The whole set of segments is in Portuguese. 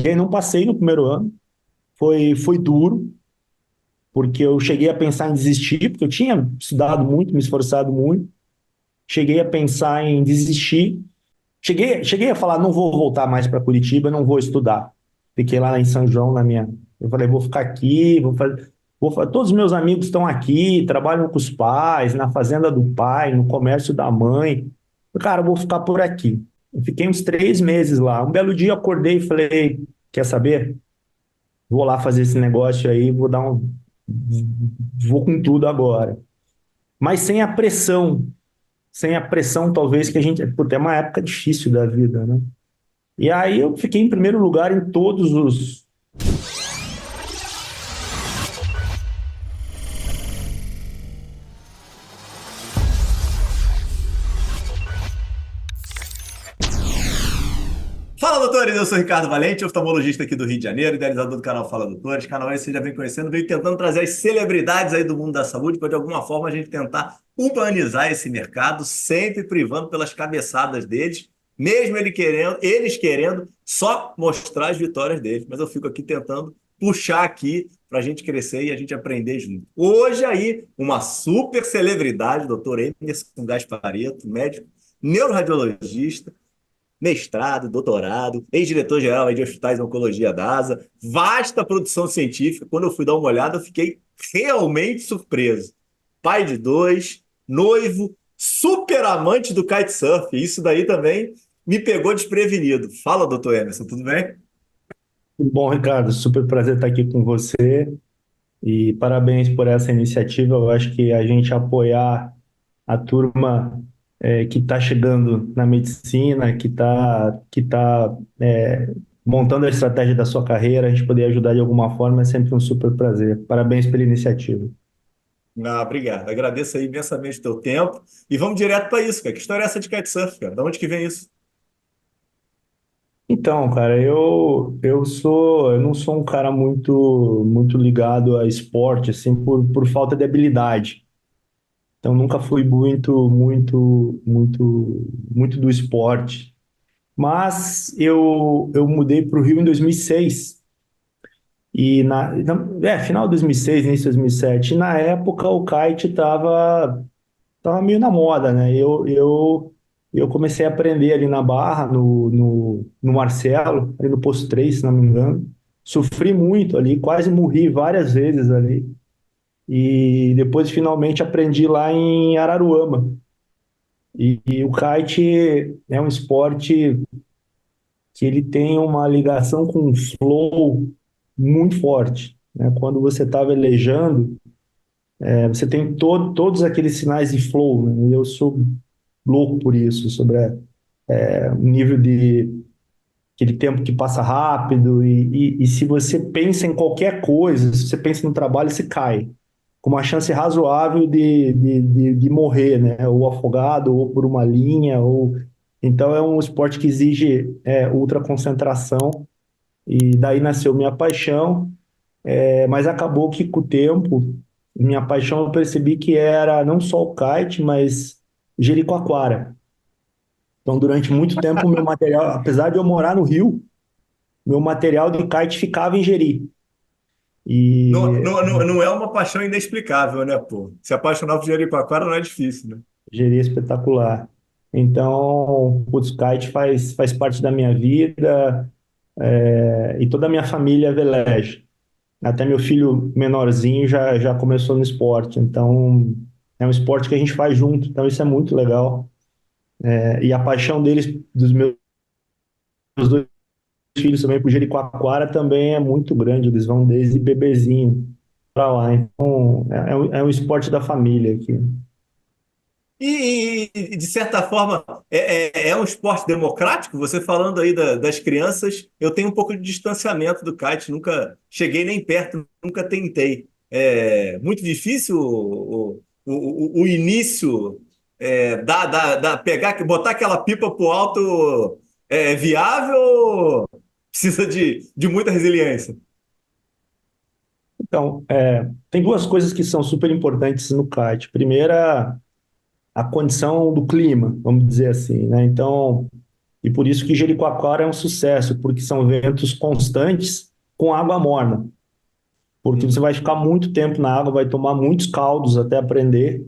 cheguei, não passei no primeiro ano. Foi duro, porque eu cheguei a pensar em desistir, porque eu tinha estudado muito, me esforçado muito. Cheguei a pensar em desistir. Cheguei a falar, não vou voltar mais para Curitiba, não vou estudar. Fiquei lá em São João, na minha. Eu falei, vou ficar aqui, todos os meus amigos estão aqui, trabalham com os pais, na fazenda do pai, no comércio da mãe. Cara, eu vou ficar por aqui. Eu fiquei uns 3 meses lá. Um belo dia eu acordei e falei, quer saber? Vou lá fazer esse negócio aí, vou com tudo agora. Mas sem a pressão talvez que a gente, puta, é uma época difícil da vida, né? E aí eu fiquei em primeiro lugar em todos os. Fala, doutores! Eu sou Ricardo Valente, oftalmologista aqui do Rio de Janeiro, idealizador do canal Fala Doutores. Canal esse você já vem conhecendo, veio tentando trazer as celebridades aí do mundo da saúde para, de alguma forma, a gente tentar urbanizar esse mercado, sempre privando pelas cabeçadas deles, mesmo eles querendo só mostrar as vitórias deles. Mas eu fico aqui tentando puxar aqui para a gente crescer e a gente aprender junto. Hoje aí, uma super celebridade, doutor Emerson Gasparetto, médico neuroradiologista, mestrado, doutorado, ex-diretor-geral aí de hospitais de oncologia da ASA, vasta produção científica. Quando eu fui dar uma olhada, eu fiquei realmente surpreso. Pai de dois, noivo, super amante do kitesurf. Isso daí também me pegou desprevenido. Fala, doutor Emerson, tudo bem? Tudo bom, Ricardo? Super prazer estar aqui com você e parabéns por essa iniciativa. Eu acho que a gente apoiar a turma que está chegando na medicina, que tá montando a estratégia da sua carreira, a gente poder ajudar de alguma forma é sempre um super prazer. Parabéns pela iniciativa. Ah, obrigado. Agradeço aí imensamente o teu tempo. E vamos direto para isso, cara. Que história é essa de kitesurf, cara? Da onde que vem isso? Então, cara, eu não sou um cara muito ligado a esporte, assim, por falta de habilidade. Então, nunca fui muito do esporte. Mas eu mudei para o Rio em 2006 e final de 2006, início de 2007. E na época o kite tava meio na moda, né? Eu comecei a aprender ali na Barra, no Marcelo, ali no Posto 3, se não me engano. Sofri muito ali, quase morri várias vezes ali. E depois finalmente aprendi lá em Araruama. E o kite é um esporte que ele tem uma ligação com o flow muito forte, né? Quando você está velejando, você tem todos aqueles sinais de flow, né? E eu sou louco por isso, sobre o nível de aquele tempo que passa rápido e se você pensa em qualquer coisa, se você pensa no trabalho, você cai com uma chance razoável de morrer, né? Ou afogado, ou por uma linha, ou então é um esporte que exige ultra concentração e daí nasceu minha paixão, mas acabou que com o tempo minha paixão eu percebi que era não só o kite, mas Jericoacoara. Então, durante muito tempo, o meu material, apesar de eu morar no Rio, meu material de kite ficava em Jeri. Não, E não, não, não é uma paixão inexplicável, né, pô? Se apaixonar por Jericoacoara não é difícil, né? Jeri é espetacular. Então, o kite faz parte da minha vida, e toda a minha família veleja. Até meu filho menorzinho já começou no esporte. Então, é um esporte que a gente faz junto. Então, isso é muito legal. E a paixão deles, dos meus dois filhos também, por Jericoacoara, também é muito grande. Eles vão desde bebezinho para lá. Então, é um esporte da família aqui. De certa forma, é um esporte democrático? Você falando aí das crianças, eu tenho um pouco de distanciamento do kite, nunca cheguei nem perto, nunca tentei. É muito difícil o início botar aquela pipa pro alto é viável ou precisa de muita resiliência? Então, tem duas coisas que são super importantes no kite. Primeira, a condição do clima, vamos dizer assim, né? Então, E por isso que Jericoacoara é um sucesso, porque são ventos constantes com água morna. Porque você vai ficar muito tempo na água, vai tomar muitos caldos até aprender,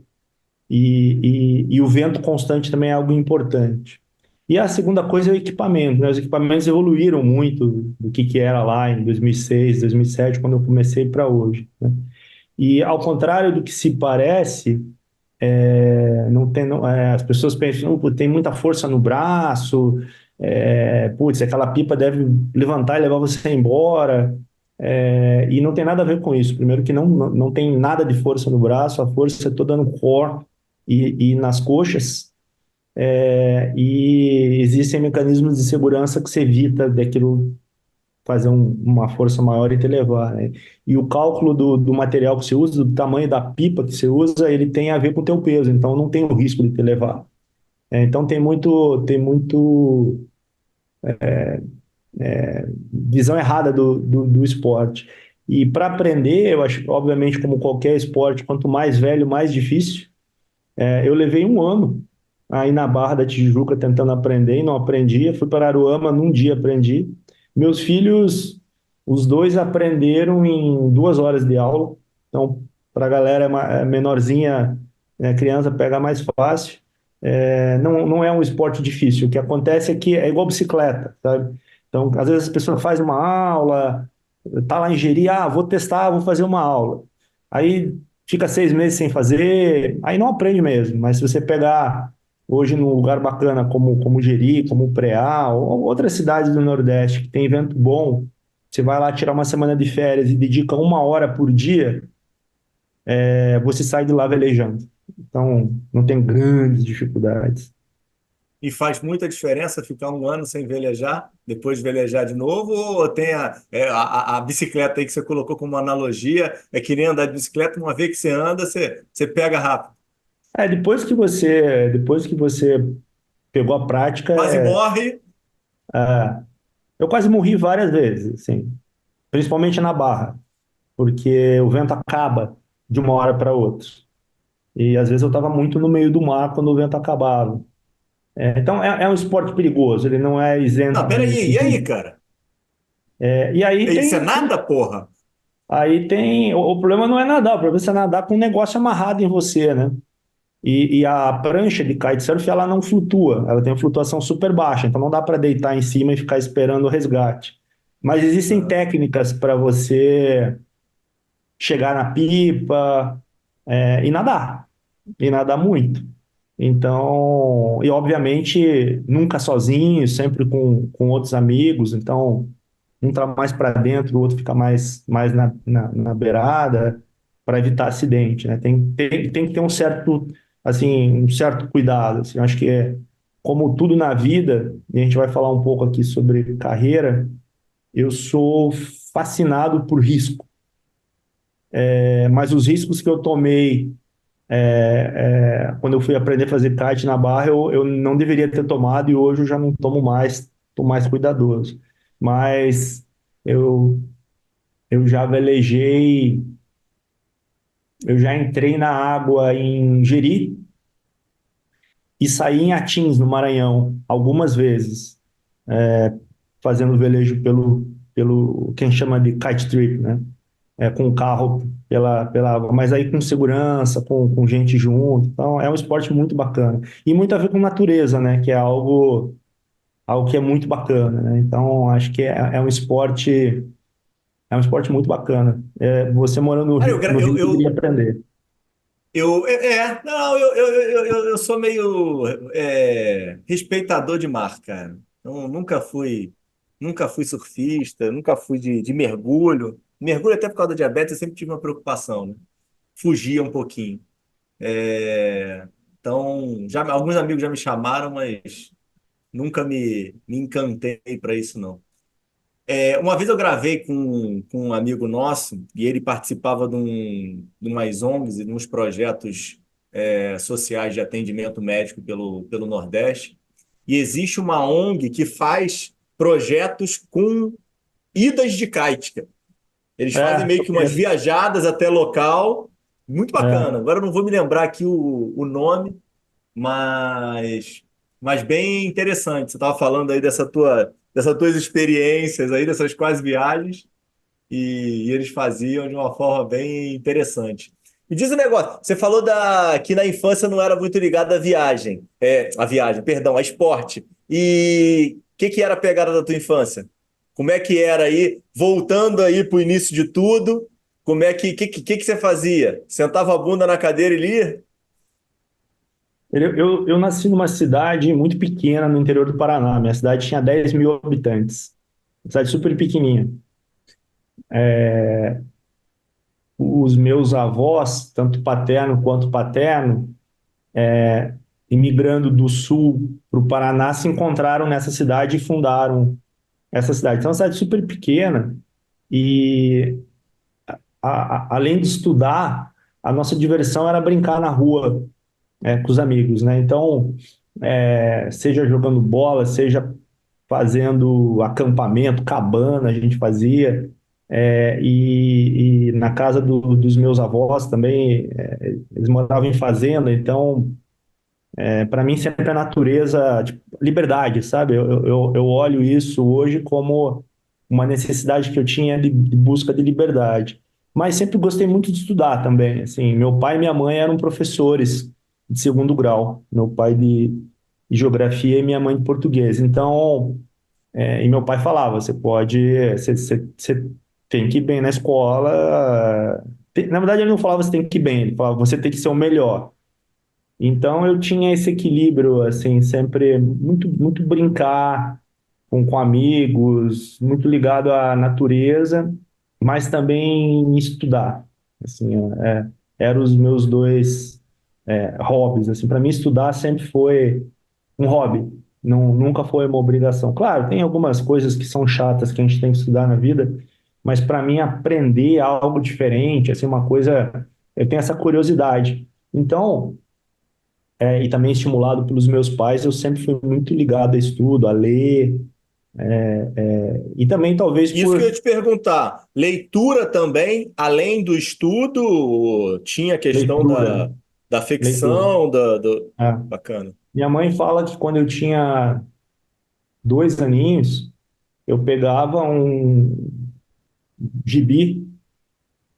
e o vento constante também é algo importante. E a segunda coisa é o equipamento, né? Os equipamentos evoluíram muito do que era lá em 2006, 2007, quando eu comecei para hoje, né? E ao contrário do que se parece, não tem, as pessoas pensam, "Pô, tem muita força no braço, putz, aquela pipa deve levantar e levar você embora. E não tem nada a ver com isso. Primeiro que não tem nada de força no braço, a força é toda no core e nas coxas. E existem mecanismos de segurança que se evita daquilo fazer uma força maior e te levar, né? E o cálculo do material que você usa, do tamanho da pipa que você usa, ele tem a ver com o teu peso, então não tem o risco de te levar. Então tem muito visão errada do esporte. E para aprender, eu acho, obviamente, como qualquer esporte, quanto mais velho, mais difícil. Eu levei um ano aí na Barra da Tijuca tentando aprender e não aprendia. Fui para Aruama, num dia aprendi. Meus filhos, os dois aprenderam em 2 horas de aula. Então, para a galera menorzinha, criança pega mais fácil. Não é um esporte difícil. O que acontece é que é igual bicicleta, sabe? Então, às vezes a pessoa faz uma aula, tá lá em Jeri, vou testar, vou fazer uma aula. Aí fica 6 meses sem fazer, aí não aprende mesmo. Mas se você pegar hoje num lugar bacana como Jeri, como Preá, ou outras cidades do Nordeste que tem evento bom, você vai lá tirar uma semana de férias e dedica 1 hora por dia, você sai de lá velejando. Então, não tem grandes dificuldades. E faz muita diferença ficar um ano sem velejar, depois velejar de novo, ou tem a bicicleta aí que você colocou como analogia, é que nem andar de bicicleta, uma vez que você anda, você pega rápido. Depois que você pegou a prática, Quase morre. eu quase morri várias vezes, assim, principalmente na Barra, porque o vento acaba de uma hora para outra. E às vezes eu estava muito no meio do mar quando o vento acabava. Então é um esporte perigoso, ele não é isento Não, de peraí, e aí, perigo. cara? E aí Isso é tem, nada, porra? o problema não é nadar, o problema é você nadar com um negócio amarrado em você, né? E a prancha de kitesurf, ela não flutua, ela tem uma flutuação super baixa, então não dá para deitar em cima e ficar esperando o resgate. Mas existem Ah. técnicas para você chegar na pipa, e nadar muito. Então, e obviamente nunca sozinho, sempre com outros amigos, então um tá mais para dentro, o outro fica mais na beirada, para evitar acidente, né? Tem que ter um certo cuidado, assim. Eu acho que como tudo na vida, e a gente vai falar um pouco aqui sobre carreira, eu sou fascinado por risco. Mas os riscos que eu tomei quando eu fui aprender a fazer kite na barra, eu não deveria ter tomado e hoje eu já não tomo mais, estou mais cuidadoso. Mas eu, eu já velejei, eu já entrei na água em Jeri e saí em Atins, no Maranhão, algumas vezes, fazendo velejo pelo que a gente chama de kite trip, né? Com o carro pela água, mas aí com segurança, com gente junto. Então, é um esporte muito bacana. E muito a ver com natureza, né? Que é algo que é muito bacana, né? Então, acho que é um esporte muito bacana. Você morando no Cara, Rio, no Rio deveria aprender. não, eu sou meio respeitador de mar, cara. Então, nunca fui surfista, nunca fui de mergulho. Mergulho até por causa da diabetes, eu sempre tive uma preocupação, né? Fugia um pouquinho. Então, alguns amigos já me chamaram, mas nunca me encantei para isso, não. Uma vez eu gravei com um amigo nosso e ele participava de umas ONGs e de uns projetos sociais de atendimento médico pelo Nordeste. E existe uma ONG que faz projetos com idas de kite, cara. Eles fazem meio Eu que umas conheço. viajadas até local. Muito É, bacana. Agora eu não vou me lembrar aqui o nome, mas mas bem interessante. Você estava falando aí dessas tuas experiências aí, dessas quase viagens, e eles faziam de uma forma bem interessante. Me diz um negócio, você falou que na infância não era muito ligado à viagem, a viagem, perdão, a esporte. E o que era a pegada da tua infância? Como é que era aí, voltando aí para o início de tudo, como é que você fazia? Sentava a bunda na cadeira e lia? Eu nasci numa cidade muito pequena no interior do Paraná. Minha cidade tinha 10 mil habitantes. Uma cidade super pequenininha. Os meus avós, tanto paterno quanto paterno, imigrando do sul para o Paraná, se encontraram nessa cidade e fundaram essa cidade. Então, é uma cidade super pequena e, além de estudar, a nossa diversão era brincar na rua, com os amigos, né? Então, seja jogando bola, seja fazendo acampamento, cabana, a gente fazia. E na casa dos meus avós também, eles moravam em fazenda, então, para mim, sempre a natureza, tipo, liberdade, sabe? Eu olho isso hoje como uma necessidade que eu tinha de busca de liberdade. Mas sempre gostei muito de estudar também. Assim, meu pai e minha mãe eram professores de segundo grau. Meu pai de geografia e minha mãe de português. Então, e meu pai falava, você tem que ir bem na escola. Na verdade, ele não falava você tem que ir bem, ele falava você tem que ser o melhor. Então eu tinha esse equilíbrio, assim, sempre muito brincar com amigos, muito ligado à natureza, mas também em estudar. Assim, eram os meus dois hobbies. Assim, para mim estudar sempre foi um hobby, não, nunca foi uma obrigação. Claro, tem algumas coisas que são chatas que a gente tem que estudar na vida, mas para mim aprender algo diferente, assim, uma coisa, eu tenho essa curiosidade. Então, e também estimulado pelos meus pais, eu sempre fui muito ligado a estudo, a ler, e também talvez Isso que eu ia por te perguntar. Leitura também, além do estudo, tinha a questão leitura, da leitura. ficção, É. Bacana. Minha mãe fala que quando eu tinha 2 aninhos, eu pegava um gibi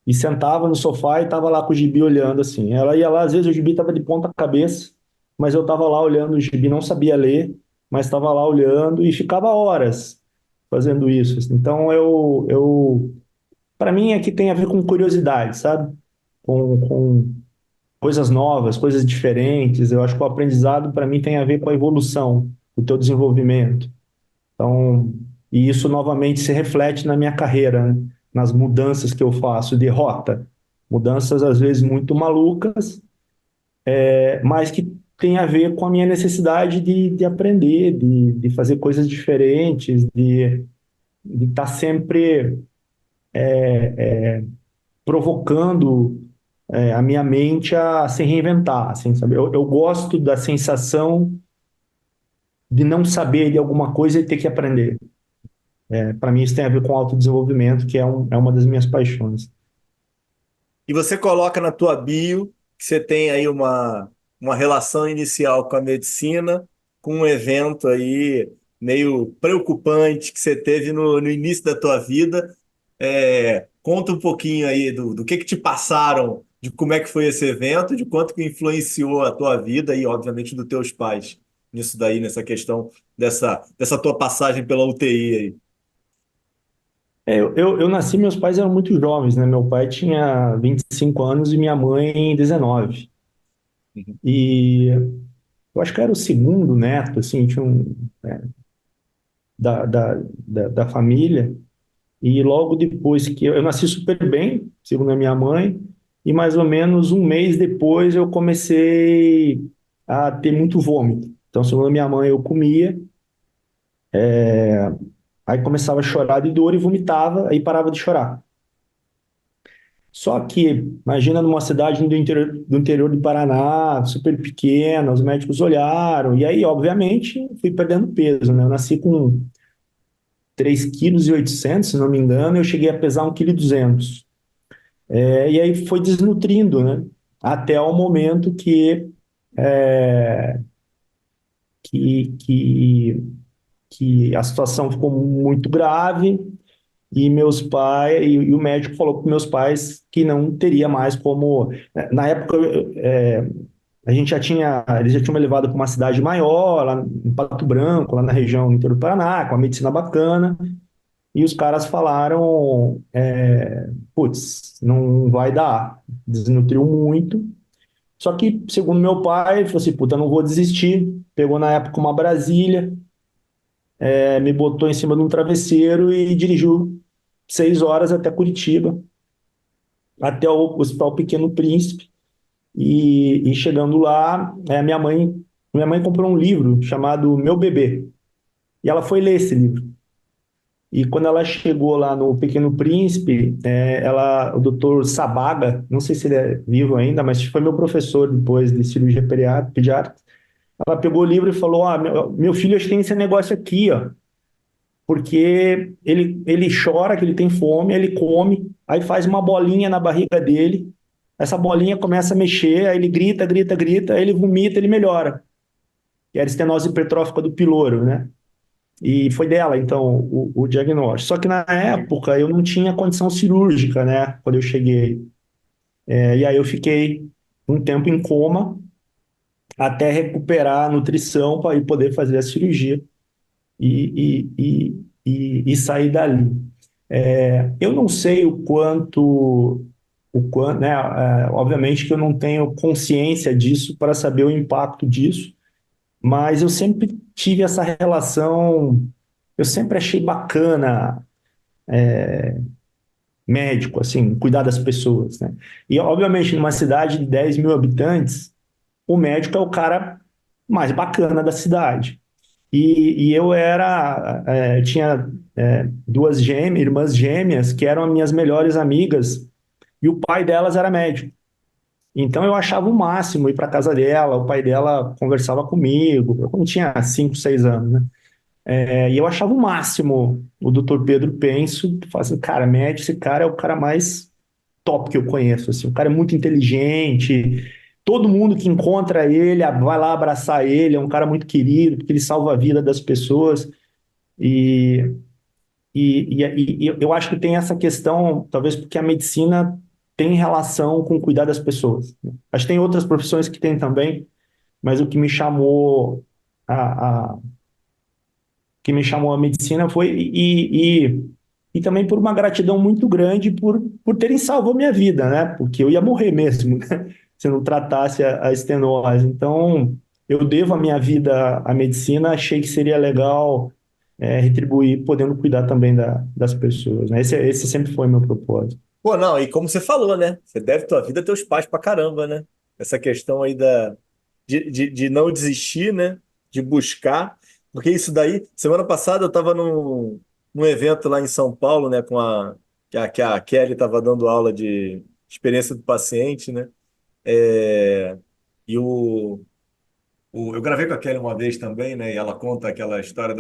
e sentava no sofá e estava lá com o gibi olhando assim. Ela ia lá, às vezes o gibi estava de ponta cabeça, mas eu estava lá olhando o gibi, não sabia ler, mas estava lá olhando e ficava horas fazendo isso, assim. Então para mim aqui tem a ver com curiosidade, sabe? Com coisas novas, coisas diferentes. Eu acho que o aprendizado para mim tem a ver com a evolução, o teu desenvolvimento. Então, e isso novamente se reflete na minha carreira, né? Nas mudanças que eu faço de rota. Mudanças às vezes muito malucas, mas que tem a ver com a minha necessidade de aprender, de fazer coisas diferentes, de estar sempre provocando a minha mente a se reinventar, assim, sabe? Eu gosto da sensação de não saber de alguma coisa e ter que aprender. Para mim, isso tem a ver com autodesenvolvimento, que é uma das minhas paixões. E você coloca na tua bio que você tem aí uma relação inicial com a medicina, com um evento aí meio preocupante que você teve no início da tua vida. Conta um pouquinho aí do que te passaram, de como é que foi esse evento, de quanto que influenciou a tua vida e, obviamente, dos teus pais nisso daí, nessa questão dessa tua passagem pela UTI aí. Eu nasci, meus pais eram muito jovens, né? Meu pai tinha 25 anos e minha mãe 19. Uhum. E eu acho que eu era o segundo neto, assim, da família. E logo depois que eu nasci super bem, segundo a minha mãe, e mais ou menos um mês depois eu comecei a ter muito vômito. Então, segundo a minha mãe, eu comia, aí começava a chorar de dor e vomitava, aí parava de chorar. Só que, imagina numa cidade do interior do Paraná, super pequena, os médicos olharam, e aí, obviamente, fui perdendo peso, né? Eu nasci com 3,8 kg, se não me engano, eu cheguei a pesar 1,2 kg. E aí foi desnutrindo, né? Até o momento que que, que, que a situação ficou muito grave e meus pais e o médico falou para meus pais que não teria mais como. Na época, a gente já tinha, eles já tinham me levado para uma cidade maior, lá em Pato Branco, lá na região interior do Paraná, com uma medicina bacana. E os caras falaram, putz, não vai dar. Desnutriu muito. Só que, segundo meu pai, ele falou assim, puta, não vou desistir. Pegou na época uma Brasília, me botou em cima de um travesseiro e dirigiu 6 horas até Curitiba, até o Hospital Pequeno Príncipe. E chegando lá, minha mãe comprou um livro chamado Meu Bebê. E ela foi ler esse livro. E quando ela chegou lá no Pequeno Príncipe, o doutor Sabaga, não sei se ele é vivo ainda, mas foi meu professor depois de cirurgia pediátrica. Ela pegou o livro e falou: Ah, meu filho acho que tem esse negócio aqui, ó, porque ele chora que ele tem fome, ele come, aí faz uma bolinha na barriga dele, essa bolinha começa a mexer, aí ele grita, grita, grita, aí ele vomita, ele melhora. Que era estenose hipertrófica do piloro, né? E foi dela, então, o diagnóstico. Só que na época eu não tinha condição cirúrgica, né? Quando eu cheguei. E aí eu fiquei um tempo em coma até recuperar a nutrição para poder fazer a cirurgia e sair dali. Eu não sei o quanto, né? Obviamente que eu não tenho consciência disso para saber o impacto disso, mas eu sempre tive essa relação, eu sempre achei bacana médico, assim, cuidar das pessoas, né? E, obviamente, numa cidade de 10 mil habitantes, o médico é o cara mais bacana da cidade. E eu tinha duas irmãs gêmeas, que eram as minhas melhores amigas, e o pai delas era médico. Então eu achava o máximo ir para casa dela, o pai dela conversava comigo, eu quando tinha 5, 6 anos, né? E eu achava o máximo o doutor Pedro Penso, fazendo, cara, médico, esse cara é o cara mais top que eu conheço, assim, o cara é muito inteligente, todo mundo que encontra ele vai lá abraçar ele, é um cara muito querido, porque ele salva a vida das pessoas, e, e eu acho que tem essa questão, talvez porque a medicina tem relação com cuidar das pessoas, né? Acho que tem outras profissões que tem também, mas o que me chamou a medicina foi e também por uma gratidão muito grande por terem salvo a minha vida, né? Porque eu ia morrer mesmo, né? Se eu não tratasse a estenose. Então, eu devo a minha vida à medicina, achei que seria legal retribuir, podendo cuidar também das pessoas, né? Esse sempre foi meu propósito. Pô, não, e como você falou, né? Você deve tua vida a teus pais pra caramba, né? Essa questão aí de não desistir, né? De buscar. Porque isso daí, semana passada eu tava num evento lá em São Paulo, né? Que a Kelly tava dando aula de experiência do paciente, né? É, e eu gravei com a Kelly uma vez também, né? E ela conta aquela história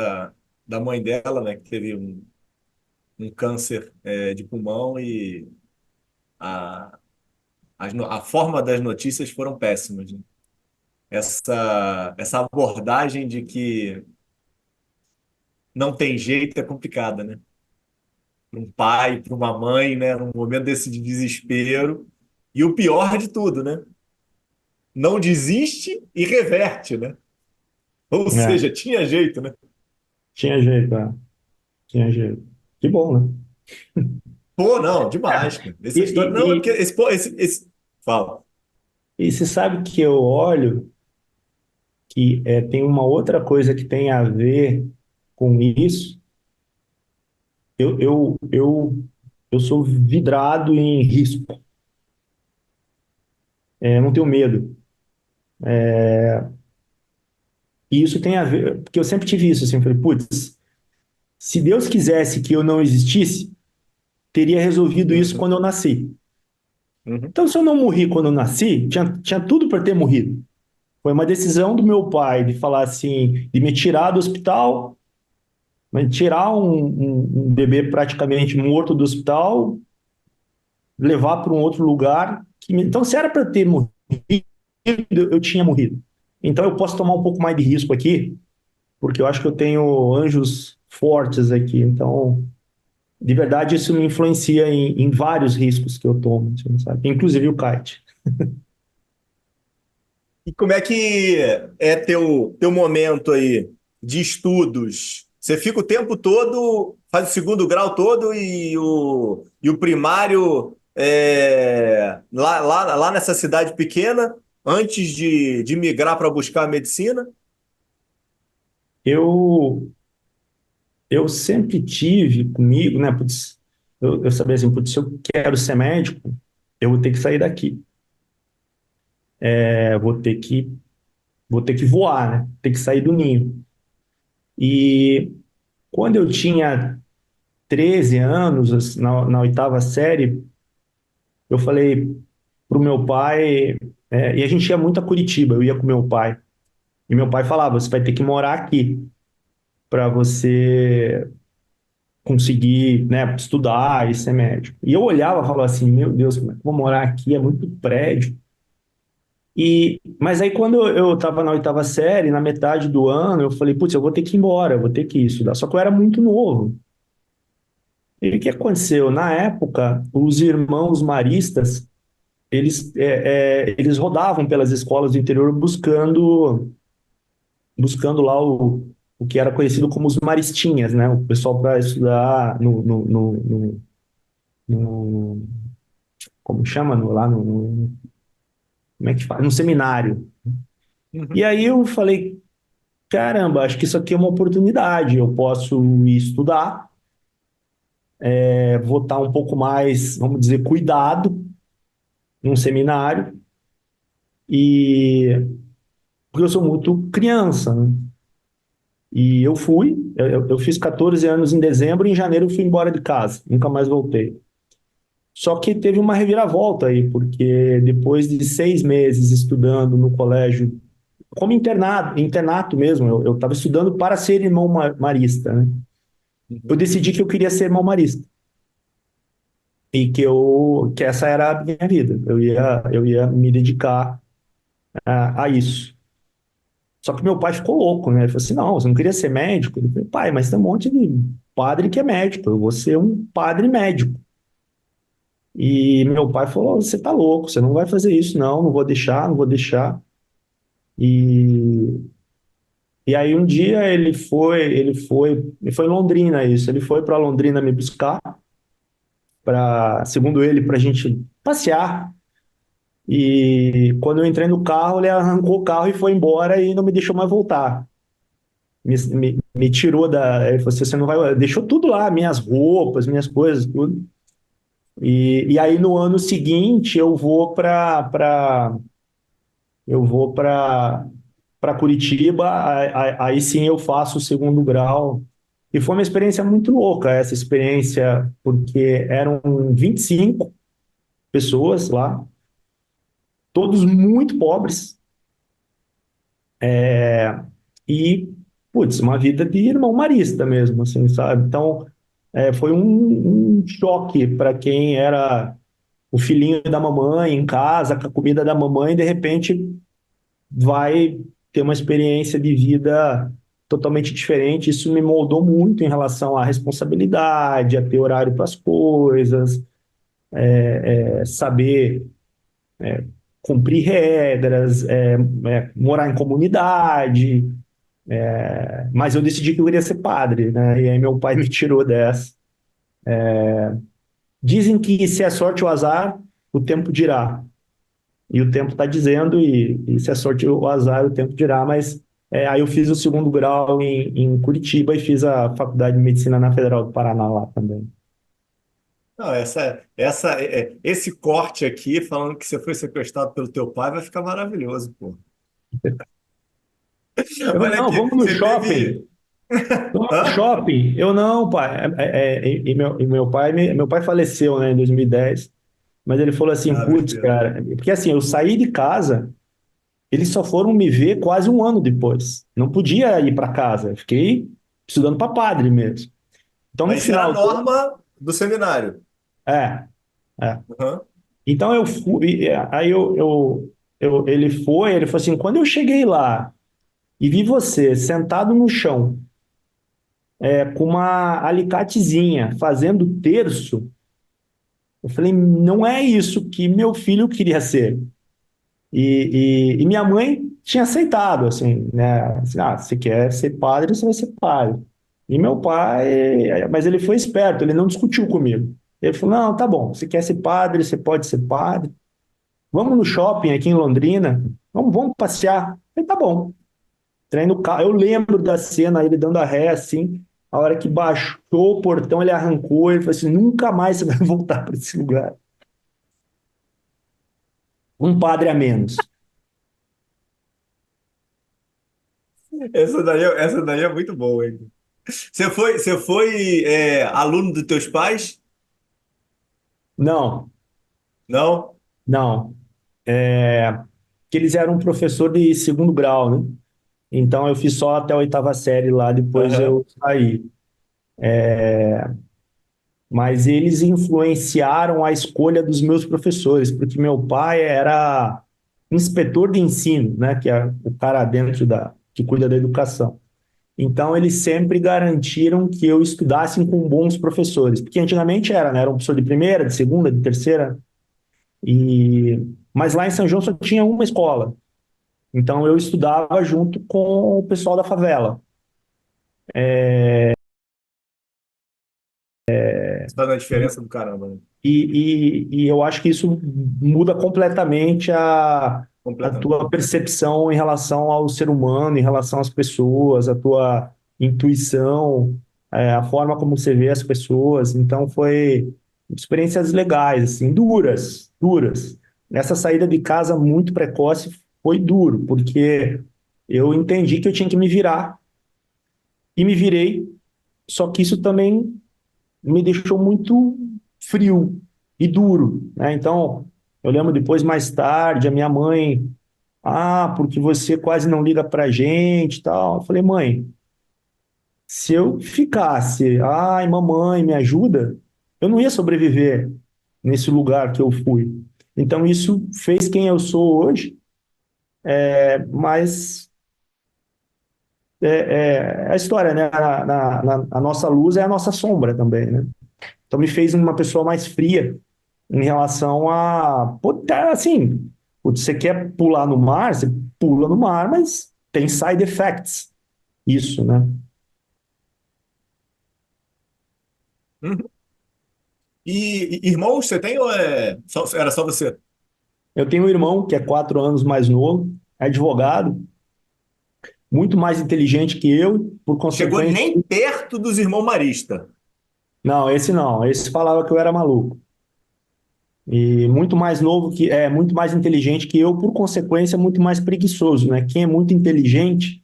da mãe dela, né? Que teve um câncer de pulmão e a, a forma das notícias foram péssimas, né? Essa abordagem de que não tem jeito é complicada, né? Para um pai, para uma mãe, né? Num momento desse de desespero. E o pior de tudo, né? Não desiste e reverte, né? Ou É, seja, tinha jeito, né? tinha jeito, tinha jeito. Que bom, né? Pô, não, demais, cara. E, Essa história. Não, é porque e, pô, Fala. e você sabe que eu olho que tem uma outra coisa que tem a ver com isso. Eu, eu, eu, eu sou vidrado em risco. Não tenho medo. E isso tem a ver, porque eu sempre tive isso, assim, eu falei, putz, se Deus quisesse que eu não existisse, teria resolvido isso Uhum, quando eu nasci. uhum, Então, se eu não morri quando eu nasci, tinha tudo para ter morrido. Foi uma decisão do meu pai de falar assim, de me tirar do hospital, mas tirar um bebê praticamente morto do hospital, levar para um outro lugar. Então, se era para ter morrido, eu tinha morrido. Então eu posso tomar um pouco mais de risco aqui, porque eu acho que eu tenho anjos fortes aqui. Então, de verdade, isso me influencia em vários riscos que eu tomo, assim, sabe? Inclusive o kite. E como é que é teu momento aí de estudos? Você fica o tempo todo, faz o segundo grau todo e o primário lá nessa cidade pequena, antes de migrar para buscar a medicina? Eu, eu sempre tive comigo, né? Putz, eu sabia assim, putz, se eu quero ser médico, eu vou ter que sair daqui. Vou ter que voar, né? Ter que sair do ninho. E quando eu tinha 13 anos, assim, na oitava série, eu falei pro meu pai, e a gente ia muito a Curitiba, eu ia com meu pai. E meu pai falava: você vai ter que morar aqui para você conseguir, né, estudar e ser médico. E eu olhava e falava assim: meu Deus, como é que eu vou morar aqui? É muito prédio. Mas aí, quando eu estava na oitava série, na metade do ano, eu falei: putz, eu vou ter que ir embora, eu vou ter que estudar. Só que eu era muito novo. E o que aconteceu? Na época, os irmãos maristas, eles rodavam pelas escolas do interior buscando lá o que era conhecido como os maristinhas, né? O pessoal para estudar no- como chama? Como é que faz? No seminário. E Uhum. aí eu falei, caramba, acho que isso aqui é uma oportunidade. Eu posso ir estudar, vou estar um pouco mais, vamos dizer, cuidado num seminário, e porque eu sou muito criança, né? E eu fui, eu fiz 14 anos em dezembro, e em janeiro eu fui embora de casa, nunca mais voltei. Só que teve uma reviravolta aí, porque depois de 6 meses estudando no colégio, como internato mesmo, eu estava estudando para ser irmão marista, né? Eu Uhum. decidi que eu queria ser irmão marista e que essa era a minha vida. Eu ia me dedicar a isso. Só que meu pai ficou louco, né? Ele falou assim: não, você não queria ser médico? Ele falou: pai, mas tem um monte de padre que é médico, eu vou ser um padre médico. E meu pai falou: você tá louco, você não vai fazer isso, não, não vou deixar, não vou deixar. E, e aí um dia ele foi em Londrina, isso, ele foi para Londrina me buscar, segundo ele, para a gente passear. E quando eu entrei no carro, ele arrancou o carro e foi embora e não me deixou mais voltar. Me tirou da. Ele falou assim: você não vai. Deixou tudo lá, minhas roupas, minhas coisas, tudo. E aí no ano seguinte eu vou para Curitiba, aí sim eu faço o segundo grau. E foi uma experiência muito louca essa experiência, porque eram 25 pessoas lá, todos muito pobres, e, putz, uma vida de irmão marista mesmo, assim, sabe? Então, foi um choque para quem era o filhinho da mamãe em casa, com a comida da mamãe, de repente vai ter uma experiência de vida totalmente diferente. Isso me moldou muito em relação à responsabilidade, a ter horário para as coisas, saber cumprir regras, morar em comunidade. Mas eu decidi que eu queria ser padre, né? E aí meu pai me tirou dessa. Dizem que se é sorte ou azar, o tempo dirá. E o tempo está dizendo, e se é sorte ou azar, o tempo dirá. Mas aí eu fiz o segundo grau em Curitiba e fiz a faculdade de medicina na Federal do Paraná lá também. Não, esse corte aqui, falando que você foi sequestrado pelo teu pai, vai ficar maravilhoso, pô. Eu falei: Olha não, aqui, vamos no você teve. shopping. Vamos no Hã? shopping. Eu não, pai. E meu pai faleceu, né, em 2010. Mas ele falou assim: Ah, meu putz, Deus. cara, porque assim, eu saí de casa, eles só foram me ver quase um ano depois. Não podia ir para casa, eu fiquei estudando para padre mesmo. Então, no Mas isso era a final do. norma do seminário. É, é. Uhum. Então eu fui, aí eu ele falou assim, quando eu cheguei lá e vi você sentado no chão, com uma alicatezinha fazendo terço, eu falei, não é isso que meu filho queria ser. E minha mãe tinha aceitado, assim, né? Assim, você quer ser padre, você vai ser padre. E meu pai, mas ele foi esperto, ele não discutiu comigo. Ele falou, não, tá bom, você quer ser padre, você pode ser padre. Vamos no shopping aqui em Londrina, vamos passear. Eu falei, tá bom. Entrei no carro, eu lembro da cena, ele dando a ré, assim, a hora que baixou o portão, ele arrancou, ele falou assim, nunca mais você vai voltar para esse lugar. Um padre a menos. Essa daí é muito boa, hein? Você foi aluno dos teus pais? Não, Não? não. Que eles eram um professor de segundo grau, né? Então eu fiz só até a oitava série lá, depois Aham. eu saí. Mas eles influenciaram a escolha dos meus professores, porque meu pai era inspetor de ensino, né? Que é o cara dentro que cuida da educação. Então eles sempre garantiram que eu estudasse com bons professores, porque antigamente era, né? Era um professor de primeira, de segunda, de terceira, mas lá em São João só tinha uma escola. Então eu estudava junto com o pessoal da favela. Isso faz uma diferença do caramba, né? E eu acho que isso muda completamente a Completamente. tua percepção em relação ao ser humano, em relação às pessoas, a tua intuição, a forma como você vê as pessoas. Então foi experiências legais, assim, duras, duras. Essa saída de casa muito precoce foi duro, porque eu entendi que eu tinha que me virar e me virei, só que isso também me deixou muito frio e duro, né? Então, eu lembro depois, mais tarde, a minha mãe, porque você quase não liga pra gente e tal. Eu falei, mãe, se eu ficasse, ai, mamãe, me ajuda, eu não ia sobreviver nesse lugar que eu fui. Então, isso fez quem eu sou hoje, mas é a história, né? A nossa luz é a nossa sombra também, né? Então, me fez uma pessoa mais fria em relação a, pô, assim, putz, você quer pular no mar, você pula no mar, mas tem side effects, isso, né? Uhum. E irmãos você tem ou era só você? Eu tenho um irmão que é 4 anos mais novo, é advogado, muito mais inteligente que eu, por Chegou consequência. nem perto dos irmãos Marista. Não, esse não, esse falava que eu era maluco. E muito mais novo muito mais inteligente que eu, por consequência, muito mais preguiçoso, né? Quem é muito inteligente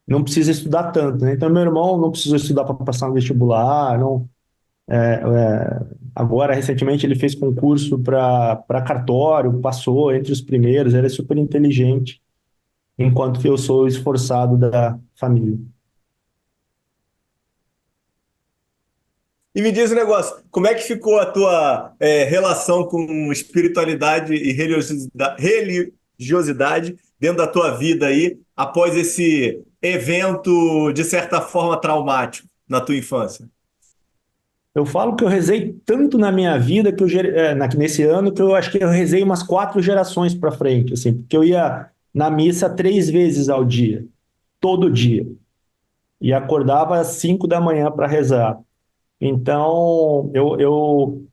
não precisa estudar tanto, né? Então, meu irmão não precisou estudar para passar no vestibular, não. Agora, recentemente, ele fez concurso para cartório, passou entre os primeiros, ele é super inteligente, enquanto que eu sou o esforçado da família. E me diz um negócio, como é que ficou a tua relação com espiritualidade e religiosidade dentro da tua vida aí, após esse evento, de certa forma, traumático na tua infância? Eu falo que eu rezei tanto na minha vida que nesse ano que eu acho que eu rezei umas 4 gerações para frente, assim, porque eu ia na missa 3 vezes ao dia, todo dia, e acordava às 5 da manhã para rezar. Então, eu,